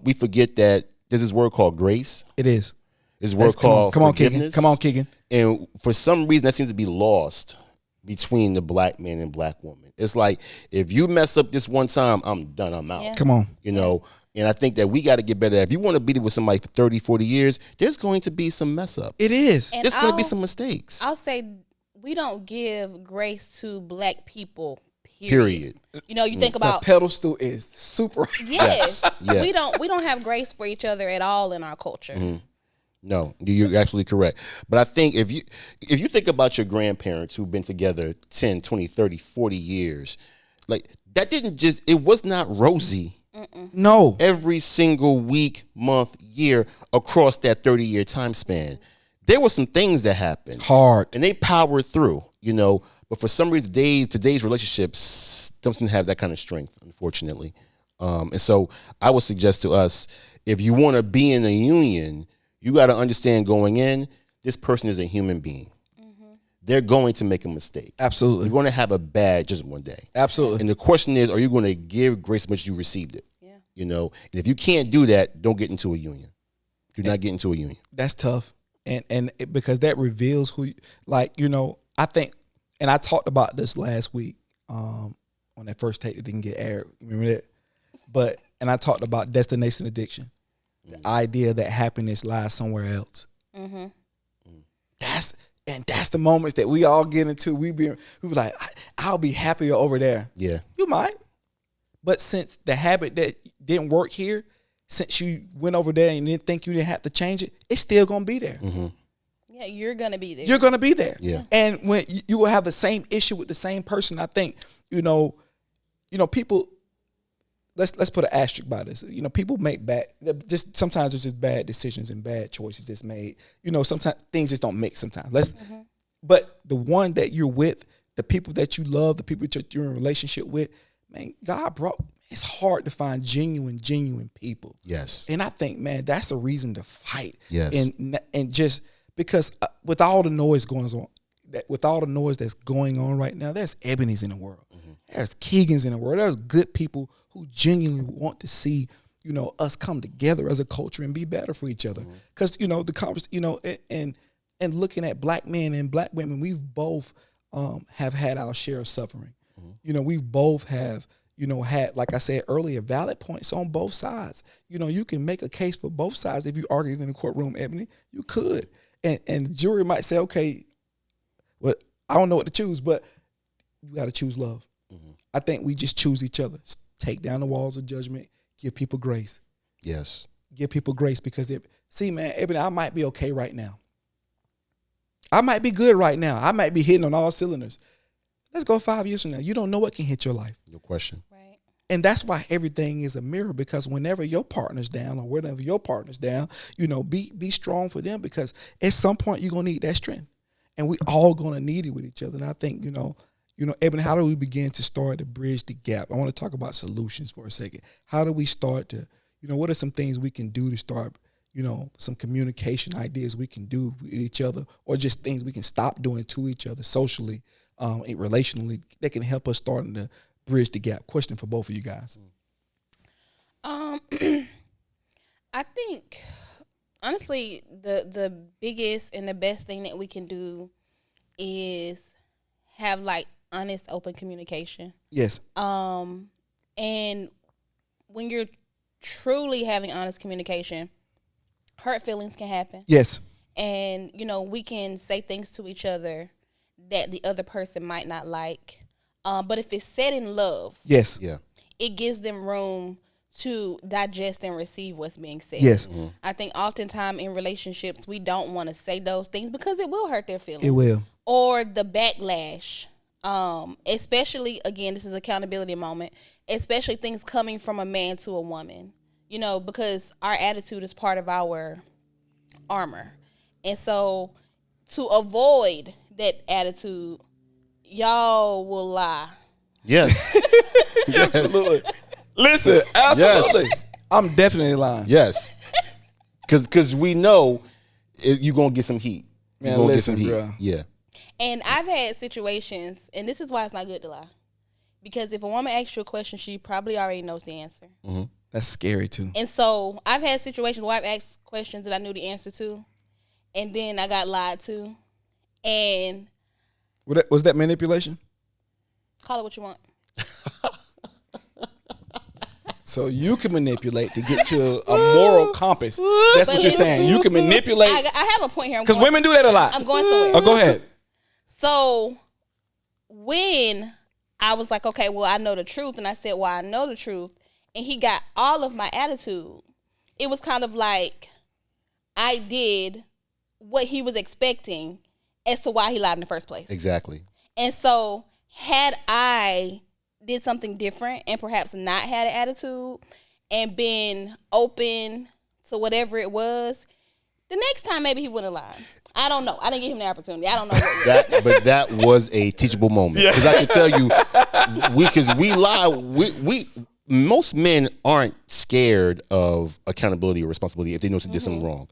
B: we forget that there's this word called grace.
A: It is.
B: There's a word
A: Come on,
B: called
A: come on, Keegan.
B: forgiveness.
A: Come on, Keegan.
B: And for some reason, that seems to be lost between the black man and black woman. It's like, if you mess up this one time, I'm done, I'm out.
C: Yeah.
A: Come on.
B: You know, and I think that we got to get better. If you want to be with somebody for 30, 40 years, there's going to be some mess ups.
A: It is.
C: And
B: There's going to be
C: I'll-
B: some mistakes.
C: I'll say we don't give grace to black people.
B: Period.
C: You know, you think
A: The
C: about
A: pedestal is super.
C: yes,
B: Yeah.
C: we don't have grace for each other at all in our culture.
B: No, you're absolutely correct. But I think if you think about your grandparents who've been together 10, 20, 30, 40 years, like that it was not rosy
A: No.
B: every single week, month, year across that 30-year time span. There were some things that happened.
A: Hard.
B: And they powered through, you know. But for some reason, today's relationships don't have that kind of strength, unfortunately. And so I would suggest to us, if you want to be in a union, you got to understand going in, this person is a human being. They're going to make a mistake.
A: Absolutely.
B: You're going to have a bad just one day.
A: Absolutely.
B: And the question is, are you going to give grace as much as you received it?
C: Yeah.
B: You know, and if you can't do that, don't get into a union. Do not get into a union.
A: That's tough. Because that reveals who, I think, and I talked about this last week on that first tape that didn't get aired. Remember that? And I talked about destination addiction, the idea that happiness lies somewhere else. That's the moments that we all get into. We be like, I'll be happier over there.
B: Yeah.
A: You might, but since the habit that didn't work here, since you went over there and didn't think you didn't have to change it, it's still gonna be there.
C: Yeah, you're gonna be there.
A: You're gonna be there.
B: Yeah.
A: And when you will have the same issue with the same person, I think, people. Let's put an asterisk by this. People make sometimes there's just bad decisions and bad choices that's made. Sometimes things just don't make sometimes. But the one that you're with, the people that you love, the people that you're in a relationship with, man, it's hard to find genuine people.
B: Yes.
A: And I think, man, that's a reason to fight.
B: Yes.
A: And just because with all the noise going on, with all the noise that's going on right now, there's Ebony's in the world. There's Keegan's in the world. There's good people who genuinely want to see, us come together as a culture and be better for each other. Because, the conversation, and looking at black men and black women, we've both have had our share of suffering. We both have, had, like I said earlier, valid points on both sides. You can make a case for both sides. If you argued in the courtroom, Ebony, you could. And the jury might say, okay, well, I don't know what to choose, but you got to choose love. I think we just choose each other. Take down the walls of judgment. Give people grace.
B: Yes.
A: Give people grace because man, Ebony, I might be okay right now. I might be good right now. I might be hitting on all cylinders. Let's go 5 years from now. You don't know what can hit your life.
B: No question.
C: Right.
A: And that's why everything is a mirror, because whenever your partner's down or whenever your partner's down, be strong for them, because at some point you're going to need that strength. And we all going to need it with each other. And I think, Ebony, how do we begin to start to bridge the gap? I want to talk about solutions for a second. How do we start to, what are some things we can do to start, some communication ideas we can do with each other, or just things we can stop doing to each other socially, and relationally, that can help us starting to bridge the gap? Question for both of you guys.
C: I think, honestly, the biggest and the best thing that we can do is have like honest, open communication.
A: Yes.
C: And when you're truly having honest communication, hurt feelings can happen.
A: Yes.
C: And, we can say things to each other that the other person might not like. But if it's said in love,
A: Yes.
B: Yeah.
C: it gives them room to digest and receive what's being said.
A: Yes.
C: I think oftentimes in relationships, we don't want to say those things because it will hurt their feelings.
A: It will.
C: Or the backlash. Especially, again, this is accountability moment, especially things coming from a man to a woman, because our attitude is part of our armor. And so to avoid that attitude, y'all will lie.
B: Yes. Yes.
A: Absolutely. Listen, absolutely.
B: Yes.
A: I'm definitely lying.
B: Yes. Because we know you're going to get some heat. You're
A: Man,
B: gonna
A: listen,
B: get some heat.
A: bro.
B: Yeah.
C: And I've had situations, and this is why it's not good to lie. Because if a woman asks you a question, she probably already knows the answer.
B: Mm-hmm.
A: That's scary too.
C: And so I've had situations where I've asked questions that I knew the answer to, and then I got lied to. And
A: Was that manipulation?
C: call it what you want.
A: So you can manipulate to get to a moral compass. That's what you're saying. You can manipulate.
C: I have a point here.
A: Because women do that a lot.
C: I'm going somewhere.
A: Oh, go ahead.
C: So when I was like, okay, well, I know the truth, and I said, well, I know the truth, and he got all of my attitude, it was kind of like I did what he was expecting as to why he lied in the first place.
B: Exactly.
C: And so had I did something different and perhaps not had an attitude and been open to whatever it was, the next time maybe he wouldn't have lied. I don't know. I didn't give him the opportunity. I don't know what
B: But that was a teachable moment. Because I can tell you, we lie. Most men aren't scared of accountability or responsibility if they know they did something wrong.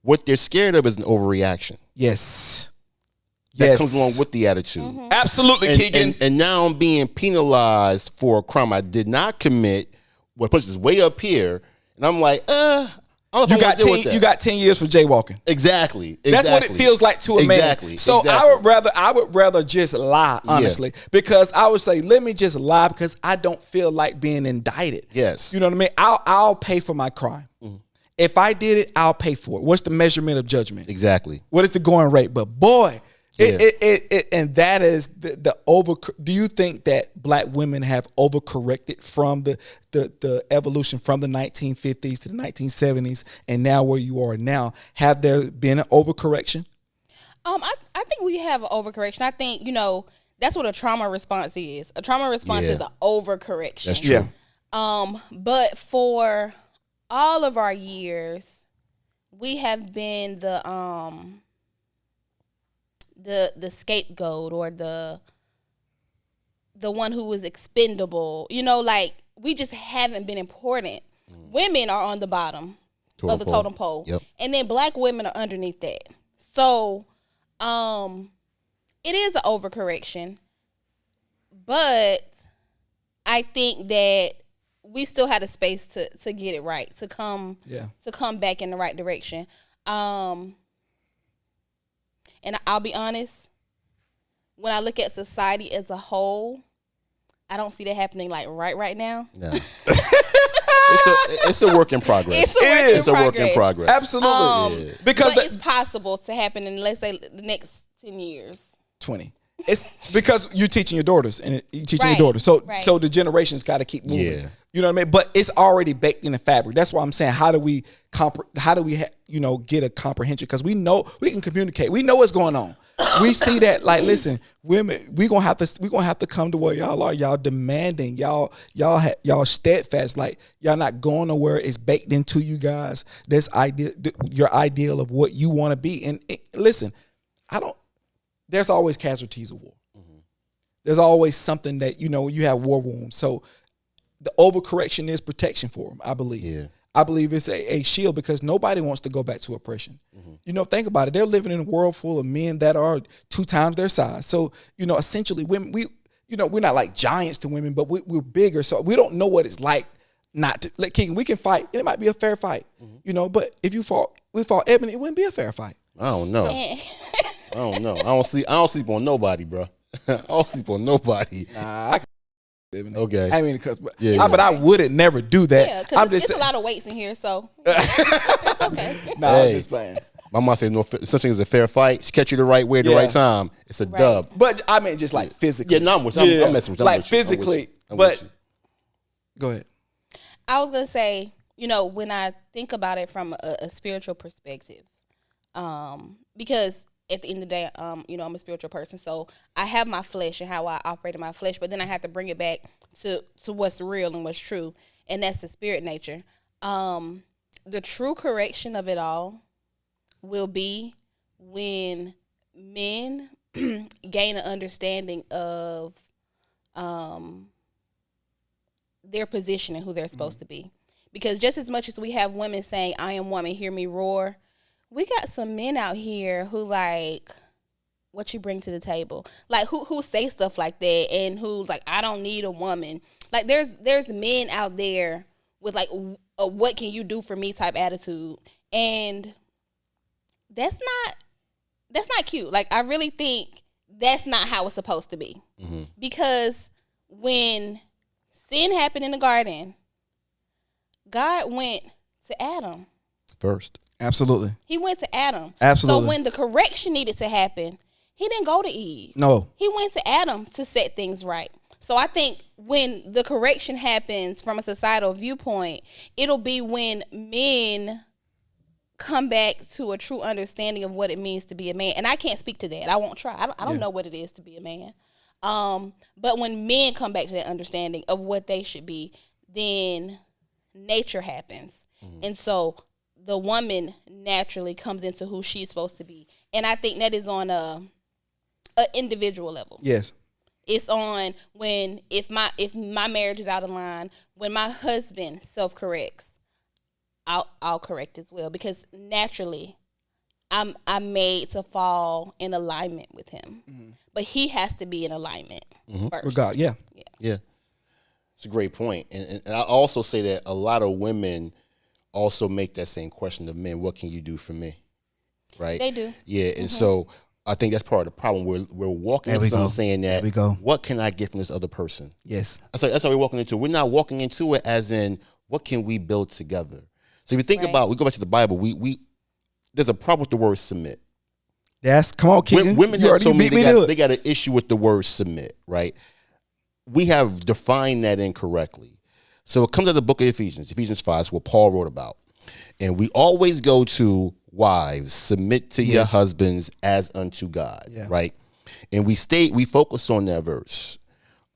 B: What they're scared of is an overreaction.
A: Yes.
B: That comes along with the attitude.
A: Absolutely, Keegan.
B: And now I'm being penalized for a crime I did not commit. What pushes way up here, and I'm like, I don't know if I wanna deal with that.
A: You got 10 years for jaywalking.
B: Exactly.
A: That's what it feels like to a man.
B: Exactly.
A: So
B: Exactly.
A: I would rather just lie, honestly, because I would say, let me just lie because I don't feel like being indicted.
B: Yes.
A: You know what I mean? I'll pay for my crime. If I did it, I'll pay for it. What's the measurement of judgment?
B: Exactly.
A: What is the going rate? But boy, and that is the over. Do you think that black women have overcorrected from the evolution from the 1950s to the 1970s and now where you are now? Have there been an overcorrection?
C: I think we have an overcorrection. I think, that's what a trauma response is. A trauma response is an overcorrection.
B: That's true.
C: But for all of our years, we have been the scapegoat or the one who was expendable. We just haven't been important. Women are on the bottom of the totem pole.
B: Yep.
C: And then black women are underneath that. So it is an overcorrection. But I think that we still had a space to get it right, to come back in the right direction. And I'll be honest, when I look at society as a whole, I don't see that happening like right now.
B: No. It's a work in progress.
C: It's
B: a work in progress.
A: Absolutely. Because
C: but it's possible to happen in, let's say, the next 10 years.
A: 20. It's because you're teaching your daughters and you're teaching
C: Right.
A: your daughters. So
C: Right.
A: so the generations got to keep moving.
B: Yeah.
A: You know what I mean? But it's already baked in the fabric. That's why I'm saying, how do we get a comprehension? Because we know we can communicate. We know what's going on. We see that, like, listen, women, we're gonna have to come to where y'all are. Y'all demanding. Y'all steadfast. Like, y'all not going nowhere. It's baked into you guys. This idea, your ideal of what you want to be. And listen, there's always casualties of war. There's always something that, you have war wounds. So the overcorrection is protection for them, I believe.
B: Yeah.
A: I believe it's a shield because nobody wants to go back to oppression. Think about it. They're living in a world full of men that are 2 times their size. So, essentially women, we're not like giants to women, but we're bigger. So we don't know what it's like not to, like King, we can fight. And it might be a fair fight, but if we fought Ebony, it wouldn't be a fair fight.
B: I don't know. I don't sleep on nobody, bro. I don't sleep on nobody.
A: Nah, I can
B: Okay.
A: I mean, because
B: Yeah.
A: but I wouldn't never do that.
C: Yeah, because it's a lot of weights in here, so it's okay.
A: Nah,
B: Hey.
A: I'm just playing.
B: My mom said no such thing as a fair fight. She catch you the right way at the
A: Yeah.
B: right time. It's a dub.
A: But I mean, just like physically.
B: Yeah, no, I'm with you. I'm messing with you. I'm
A: Like
B: with you. I'm with
A: physically,
B: you. I'm
A: but
B: with you.
A: go ahead.
C: I was gonna say, when I think about it from a spiritual perspective, because at the end of the day, I'm a spiritual person, so I have my flesh and how I operate in my flesh, but then I have to bring it back to what's real and what's true, and that's the spirit nature. The true correction of it all will be when men gain an understanding of their position and who they're supposed to be. Because just as much as we have women saying, I am woman, hear me roar, we got some men out here who like what you bring to the table. Like who say stuff like that and who's like, I don't need a woman. Like there's men out there with like a what can you do for me type attitude. And that's not cute. Like I really think that's not how it's supposed to be. Mm-hmm. Because when sin happened in the garden, God went to Adam
B: First.
A: Absolutely.
C: He went to Adam.
A: Absolutely.
C: So when the correction needed to happen, he didn't go to Eve.
A: No.
C: He went to Adam to set things right. So I think when the correction happens from a societal viewpoint, it'll be when men come back to a true understanding of what it means to be a man. And I can't speak to that. I won't try. I don't know what it is to be a man. But when men come back to that understanding of what they should be, then nature happens. Mm-hmm. And so the woman naturally comes into who she's supposed to be. And I think that is on a individual level.
A: Yes.
C: It's on when if my marriage is out of line, when my husband self-corrects, I'll correct as well, because naturally I'm made to fall in alignment with him. Mm-hmm. But he has to be in alignment first.
A: With God, yeah.
B: It's a great point. And I also say that a lot of women also make that same question of men, what can you do for me? Right?
C: They do.
B: Yeah, and so I think that's part of the problem. We're walking into something saying that, what can I get from this other person?
A: Yes.
B: That's how we're walking into it. We're not walking into it as in, what can we build together? So if you think about, we go back to the Bible, we there's a problem with the word submit.
A: Come on, Keegan.
B: Women have so many, they got an issue with the word submit, right? We have defined that incorrectly. So it comes out of the book of Ephesians 5, is what Paul wrote about. And we always go to wives, submit to your husbands as unto God, right? And we focus on that verse.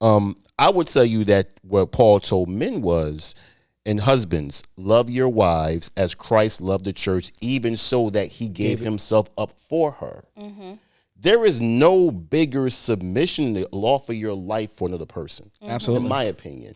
B: I would tell you that what Paul told men was, and husbands, love your wives as Christ loved the church, even so that he gave himself up for her. Mm-hmm. There is no bigger submission to offer your life for another person.
A: Absolutely.
B: In my opinion.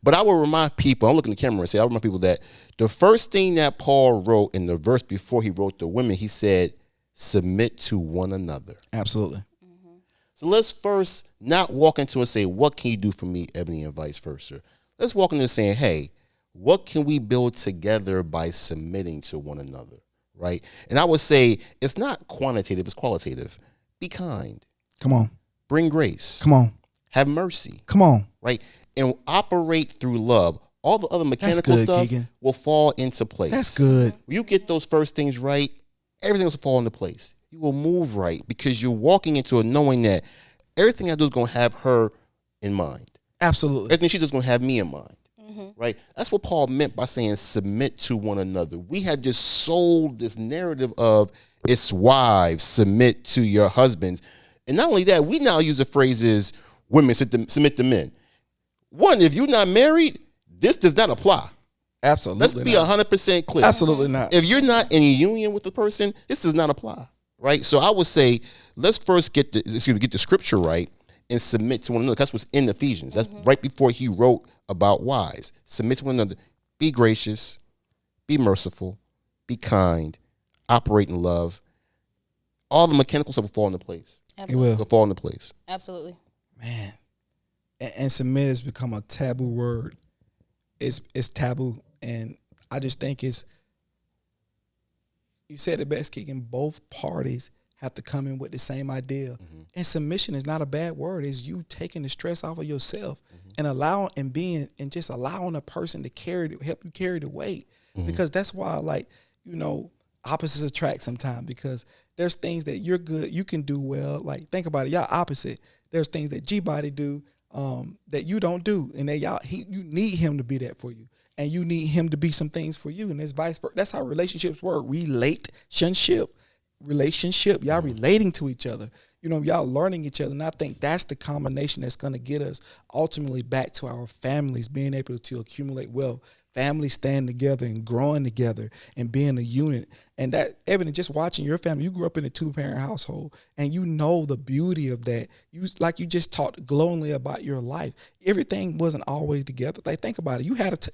B: But I will remind people, I'm looking at the camera and say, I remind people that the first thing that Paul wrote in the verse before he wrote the women, he said, submit to one another.
A: Absolutely.
C: Mm-hmm.
B: So let's first not walk into and say, what can you do for me, Ebony, and vice versa. Let's walk into saying, hey, what can we build together by submitting to one another, right? And I would say it's not quantitative, it's qualitative. Be kind.
A: Come on.
B: Bring grace.
A: Come on.
B: Have mercy.
A: Come on.
B: Right? And operate through love. All the other mechanical stuff will fall into place.
A: That's good.
B: When you get those first things right, everything else will fall into place. You will move right because you're walking into it knowing that everything I do is going to have her in mind.
A: Absolutely.
B: Everything she does is going to have me in mind. Right? That's what Paul meant by saying submit to one another. We had just sold this narrative of it's wives, submit to your husbands. And not only that, we now use the phrases women submit to men. One, if you're not married, this does not apply.
A: Absolutely.
B: Let's be 100% clear.
A: Absolutely not.
B: If you're not in union with the person, this does not apply. Right? So I would say let's first get the scripture right. and submit to one another. That's what's in Ephesians. That's right before he wrote about wives. Submit to one another. Be gracious. Be merciful. Be kind. Operate in love. All the mechanical stuff will fall into place.
C: Absolutely.
B: It'll fall into place.
C: Absolutely.
A: Man. And submit has become a taboo word. It's taboo. And I just think you said it best, Keegan, both parties have to come in with the same idea. And submission is not a bad word. It's you taking the stress off of yourself and allowing and just allowing a person to help you carry the weight. Because that's why, like, opposites attract sometimes, because there's things that you're good, you can do well. Like, think about it, y'all opposite. There's things that G-Body do that you don't do, and you need him to be that for you, and you need him to be some things for you, and it's vice versa. That's how relationships work. Relationship, y'all relating to each other. Y'all learning each other, and I think that's the combination that's going to get us ultimately back to our families, being able to accumulate wealth, families staying together and growing together and being a unit. And that, evident, just watching your family, you grew up in a 2-parent household, and you know the beauty of that. You just talked glowingly about your life. Everything wasn't always together. Like, think about it. You had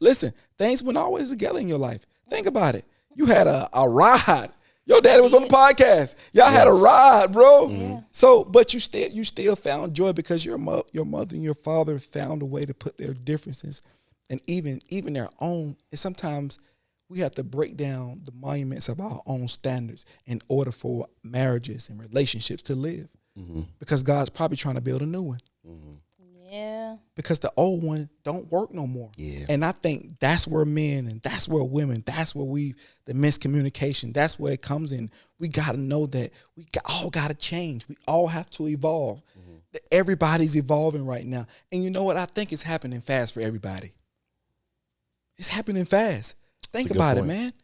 A: listen, things weren't always together in your life. Think about it. You had a ride. Your daddy was on the podcast. Y'all had a ride, bro.
C: Yeah.
A: So, but you still found joy because your mother and your father found a way to put their differences and even their own. And sometimes we have to break down the monuments of our own standards in order for marriages and relationships to live. Because God's probably trying to build a new one.
C: Yeah.
A: Because the old one don't work no more.
B: Yeah.
A: And I think that's where men and that's where women, that's where the miscommunication, that's where it comes in. We got to know that all got to change. We all have to evolve. Everybody's evolving right now. And you know what? I think it's happening fast for everybody. It's happening fast. Think about it, man.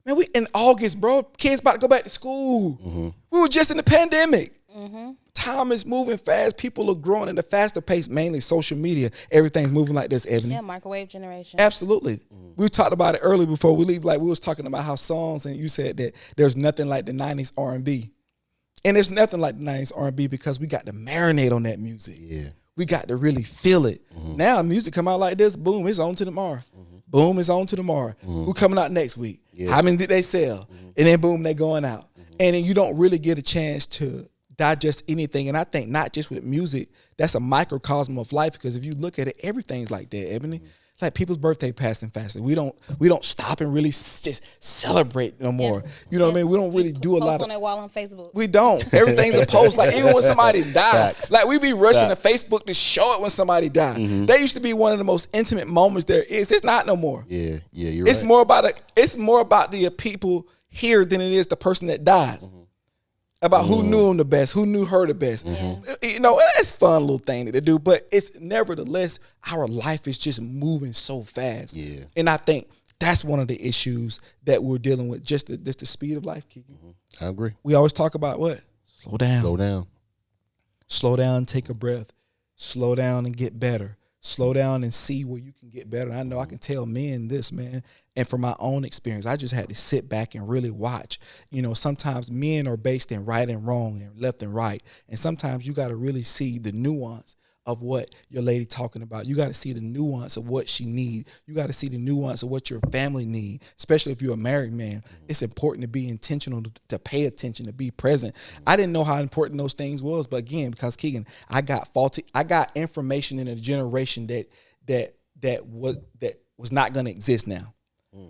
A: Man, we in August, bro. Kids about to go back to school. We were just in the pandemic. Time is moving fast. People are growing at a faster pace, mainly social media. Everything's moving like this, Ebony.
C: Yeah, microwave generation.
A: Absolutely. We talked about it earlier before we leave. Like, we was talking about how songs, and you said that there's nothing like the 90s R&B. And there's nothing like the 90s R&B because we got to marinate on that music.
B: Yeah.
A: We got to really feel it. Now music come out like this, boom, it's on to tomorrow. Boom, it's on to tomorrow. Who coming out next week? How many did they sell? And then boom, they going out. And then you don't really get a chance to digest anything. And I think not just with music, that's a microcosm of life, because if you look at it, everything's like that, Ebony. It's like people's birthday passing faster. We don't stop and really just celebrate no more. You know what I mean? We don't really do a
C: Post
A: lot
C: on that wall on Facebook.
A: We don't. Everything's a post. Like, even when somebody died,
B: Facts.
A: like, we be rushing
B: Facts.
A: to Facebook to show it when somebody died. That used to be one of the most intimate moments there is. It's not no more.
B: Yeah, you're
A: It's
B: right.
A: more about the people here than it is the person that died. About who knew him the best, who knew her the best. You know, and that's a fun little thing to do, but it's nevertheless, our life is just moving so fast.
B: Yeah.
A: And I think that's one of the issues that we're dealing with, just the speed of life, Keegan.
B: I agree.
A: We always talk about what? Slow down.
B: Slow down.
A: Slow down, take a breath. Slow down and get better. Slow down and see where you can get better. I know I can tell men this, man. And from my own experience, I just had to sit back and really watch. You know, sometimes men are based in right and wrong and left and right. And sometimes you got to really see the nuance of what your lady talking about. You got to see the nuance of what she need. You got to see the nuance of what your family need, especially if you're a married man. It's important to be intentional, to pay attention, to be present. I didn't know how important those things was, but again, because Keegan, I got information in a generation that was not going to exist now.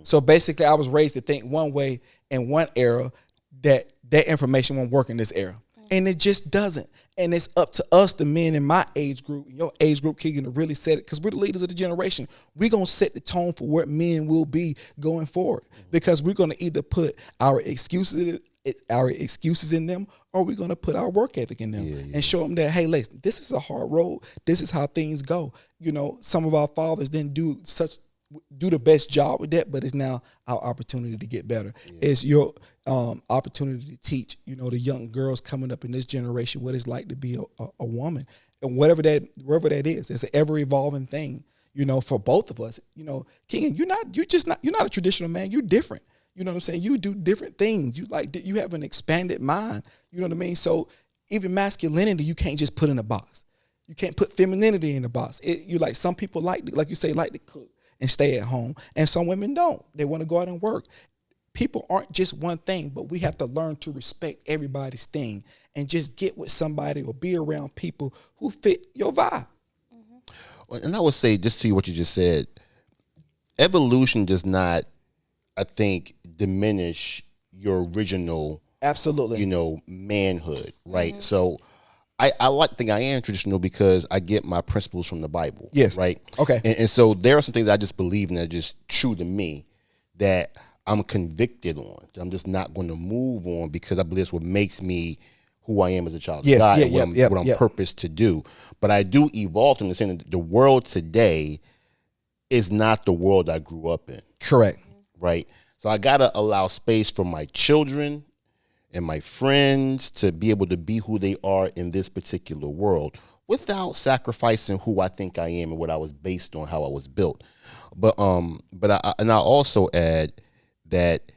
A: So basically, I was raised to think one way in one era, that information won't work in this era. And it just doesn't. And it's up to us, the men in my age group, your age group, Keegan, to really set it, because we're the leaders of the generation. We're going to set the tone for where men will be going forward, because we're going to either put our excuses in them, or we're going to put our work ethic in them and show them that, hey, listen, this is a hard road. This is how things go. You know, some of our fathers didn't do the best job with that, but it's now our opportunity to get better. It's your opportunity to teach, you know, the young girls coming up in this generation what it's like to be a woman, and wherever that is. It's an ever evolving thing, you know, for both of us. You know, King, you're not a traditional man. You're different. You know what I'm saying? You do different things. You have an expanded mind. You know what I mean? So even masculinity, you can't just put in a box. You can't put femininity in a box. You like some people like you say, like to cook and stay at home, and some women don't. They want to go out and work. People aren't just one thing, but we have to learn to respect everybody's thing and just get with somebody or be around people who fit your vibe.
B: And I would say, just to what you just said, evolution does not, I think, diminish your original,
A: Absolutely,
B: manhood, right? So I think I am traditional because I get my principles from the Bible.
A: Yes.
B: Right?
A: Okay.
B: And so there are some things I just believe in that are just true to me that I'm convicted on. I'm just not going to move on because I believe it's what makes me who I am as a child
A: Yes,
B: of God,
A: yeah,
B: and what I'm purposed to do. But I do evolve to understand that the world today is not the world I grew up in.
A: correct.
B: Right? So I got to allow space for my children and my friends to be able to be who they are in this particular world without sacrificing who I think I am and what I was based on, how I was built. But I also add that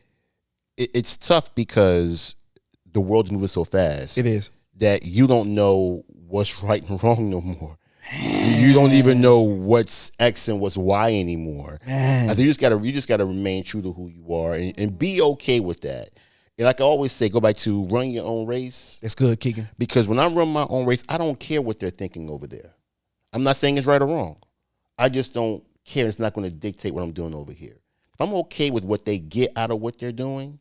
B: it's tough because the world's moving so fast.
A: It is.
B: That you don't know what's right and wrong no more. You don't even know what's X and what's Y anymore. I think you just gotta remain true to who you are and be okay with that. And like I always say, go back to run your own race.
A: That's good, Keegan.
B: Because when I run my own race, I don't care what they're thinking over there. I'm not saying it's right or wrong. I just don't care. It's not going to dictate what I'm doing over here. If I'm okay with what they get out of what they're doing,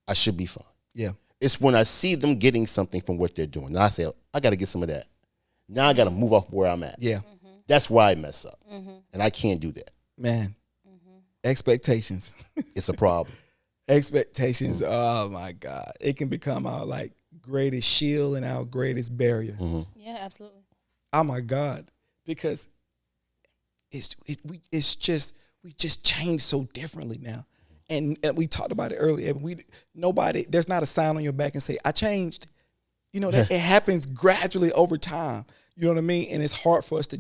B: I should be fine.
A: Yeah.
B: It's when I see them getting something from what they're doing. Now I say, I got to get some of that. Now I got to move off where I'm at.
A: Yeah.
B: That's why I mess up. And I can't do that.
A: Man. Expectations.
B: It's a problem.
A: Expectations. Oh my God. It can become our like greatest shield and our greatest barrier.
C: Yeah, absolutely.
A: Oh my God. Because we just change so differently now. And we talked about it earlier. There's not a sign on your back and say, I changed. That it happens gradually over time. You know what I mean? And it's hard for us to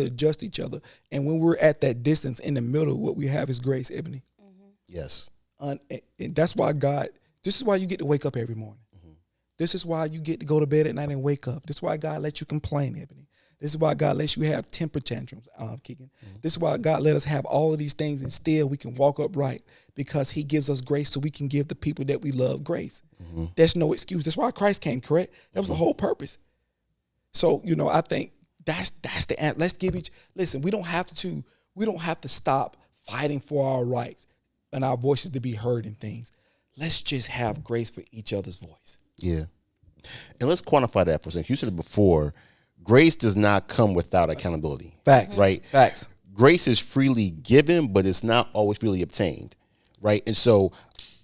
A: adjust each other. And when we're at that distance in the middle, what we have is grace, Ebony.
B: Yes.
A: And that's why this is why you get to wake up every morning. This is why you get to go to bed at night and wake up. This is why God lets you complain, Ebony. This is why God lets you have temper tantrums, Keegan. This is why God let us have all of these things and still we can walk upright because he gives us grace so we can give the people that we love grace. There's no excuse. That's why Christ came, correct? That was the whole purpose. So, I think that's the answer. Listen, we don't have to stop fighting for our rights and our voices to be heard in things. Let's just have grace for each other's voice.
B: Yeah. And let's quantify that for a second. You said it before. Grace does not come without accountability.
A: Facts.
B: Right?
A: Facts.
B: Grace is freely given, but it's not always freely obtained. Right? And so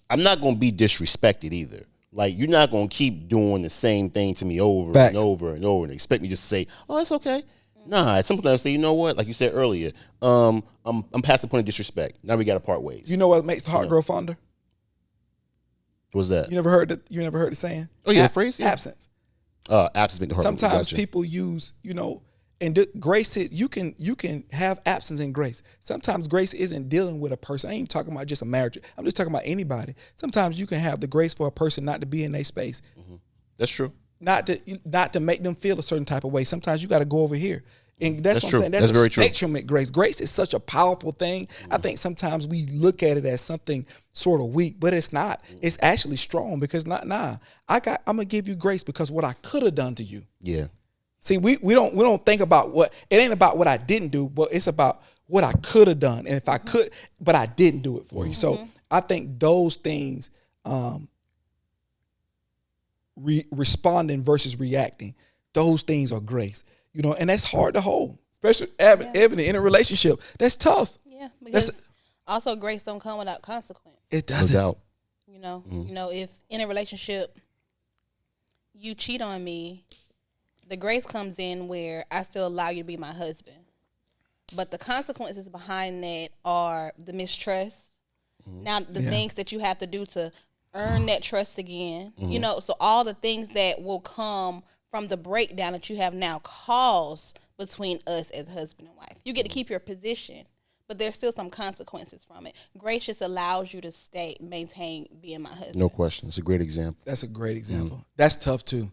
B: I'm not going to be disrespected either. Like, you're not going to keep doing the same thing to me over
A: Facts.
B: and over and over and expect me just to say, oh, it's okay. Nah, at some point I say, you know what? Like you said earlier, I'm past the point of disrespect. Now we got to part ways.
A: You know what makes the heart grow fonder?
B: What's that?
A: You never heard the saying?
B: Oh, yeah, the phrase? Yeah.
A: Absence.
B: Absence make the heart.
A: Sometimes
B: gotcha.
A: people use, and grace is you can have absence in grace. Sometimes grace isn't dealing with a person. I ain't even talking about just a marriage. I'm just talking about anybody. Sometimes you can have the grace for a person not to be in their space.
B: That's true.
A: Not to make them feel a certain type of way. Sometimes you got to go over here. And that's what
B: true.
A: I'm saying.
B: That's
A: a
B: very true.
A: spectrum at grace. Grace is such a powerful thing. I think sometimes we look at it as something sort of weak, but it's not. It's actually strong because I'm gonna give you grace because what I could have done to you.
B: Yeah.
A: See, we don't think about it ain't about what I didn't do, but it's about what I could have done. And if I could, but I didn't do it for you. So I think those things, responding versus reacting, those things are grace. And that's hard to hold, especially Ebony in a relationship. That's tough.
C: Yeah, because also grace don't come without consequence.
A: It doesn't.
B: No
C: doubt. If in a relationship you cheat on me, the grace comes in where I still allow you to be my husband. But the consequences behind that are the mistrust. Now the things that you have to do to earn that trust again. So all the things that will come from the breakdown that you have now caused between us as husband and wife. You get to keep your position, but there's still some consequences from it. Grace just allows you to maintain being my husband.
B: No question. It's a great example.
A: That's a great example. That's tough too.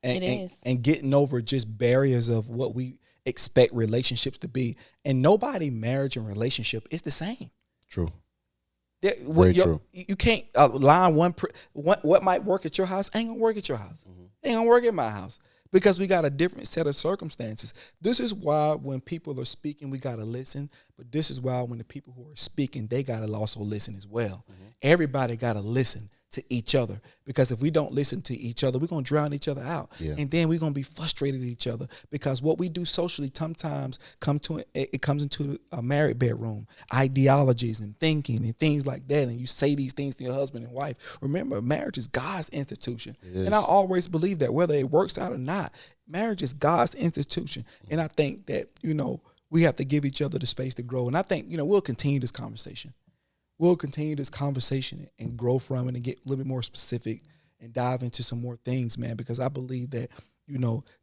A: And,
C: It is.
A: and getting over just barriers of what we expect relationships to be. And nobody marriage and relationship is the same.
B: True.
A: Very
B: true.
A: You can't align what might work at your house ain't gonna work at your house. Ain't gonna work at my house because we got a different set of circumstances. This is why when people are speaking, we gotta listen. But this is why when the people who are speaking, they gotta also listen as well. Everybody gotta listen to each other, because if we don't listen to each other, we're going to drown each other out.
B: Yeah.
A: And then we're going to be frustrated at each other, because what we do socially sometimes comes into a married bedroom, ideologies and thinking and things like that. And you say these things to your husband and wife. Remember, marriage is God's institution. And I always believe that whether it works out or not, marriage is God's institution. And I think that, we have to give each other the space to grow. And I think, we'll continue this conversation. We'll continue this conversation and grow from it and get a little bit more specific and dive into some more things, man, because I believe that,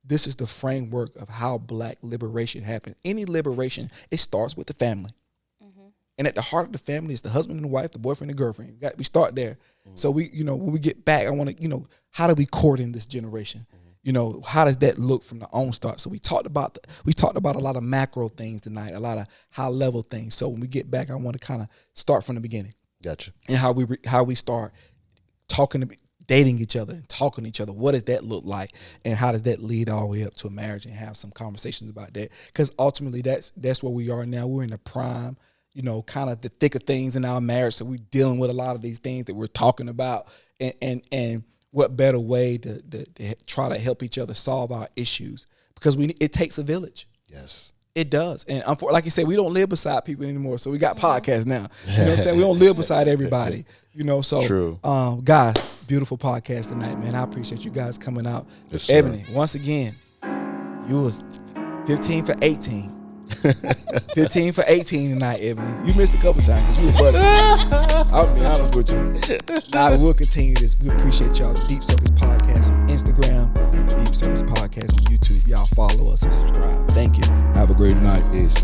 A: this is the framework of how Black liberation happens. Any liberation, it starts with the family. And at the heart of the family is the husband and the wife, the boyfriend and girlfriend. We start there. So we, when we get back, I want to, how do we court in this generation? How does that look from the onstart? So we talked about a lot of macro things tonight, a lot of high level things. So when we get back, I want to kind of start from the beginning.
B: Gotcha.
A: And how we start dating each other and talking to each other. What does that look like? And how does that lead all the way up to a marriage, and have some conversations about that? Because ultimately that's where we are now. We're in the prime, kind of the thick of things in our marriage. So we're dealing with a lot of these things that we're talking about, and what better way to try to help each other solve our issues? Because it takes a village.
B: Yes.
A: It does. And like you said, we don't live beside people anymore. So we got podcasts now. You know what I'm saying? We don't live beside everybody. So
B: True.
A: Guys, beautiful podcast tonight, man. I appreciate you guys coming out.
B: Yes,
A: Ebony, once again, you was 15 for 18. 15 for 18 tonight, Ebony. You missed a couple times because you were buddy. I'll be honest with you. Nah, we'll continue this. We appreciate y'all. Deep Service Podcast on Instagram, Deep Service Podcast on YouTube. Y'all follow us and subscribe. Thank you. Have a great night.
B: Peace.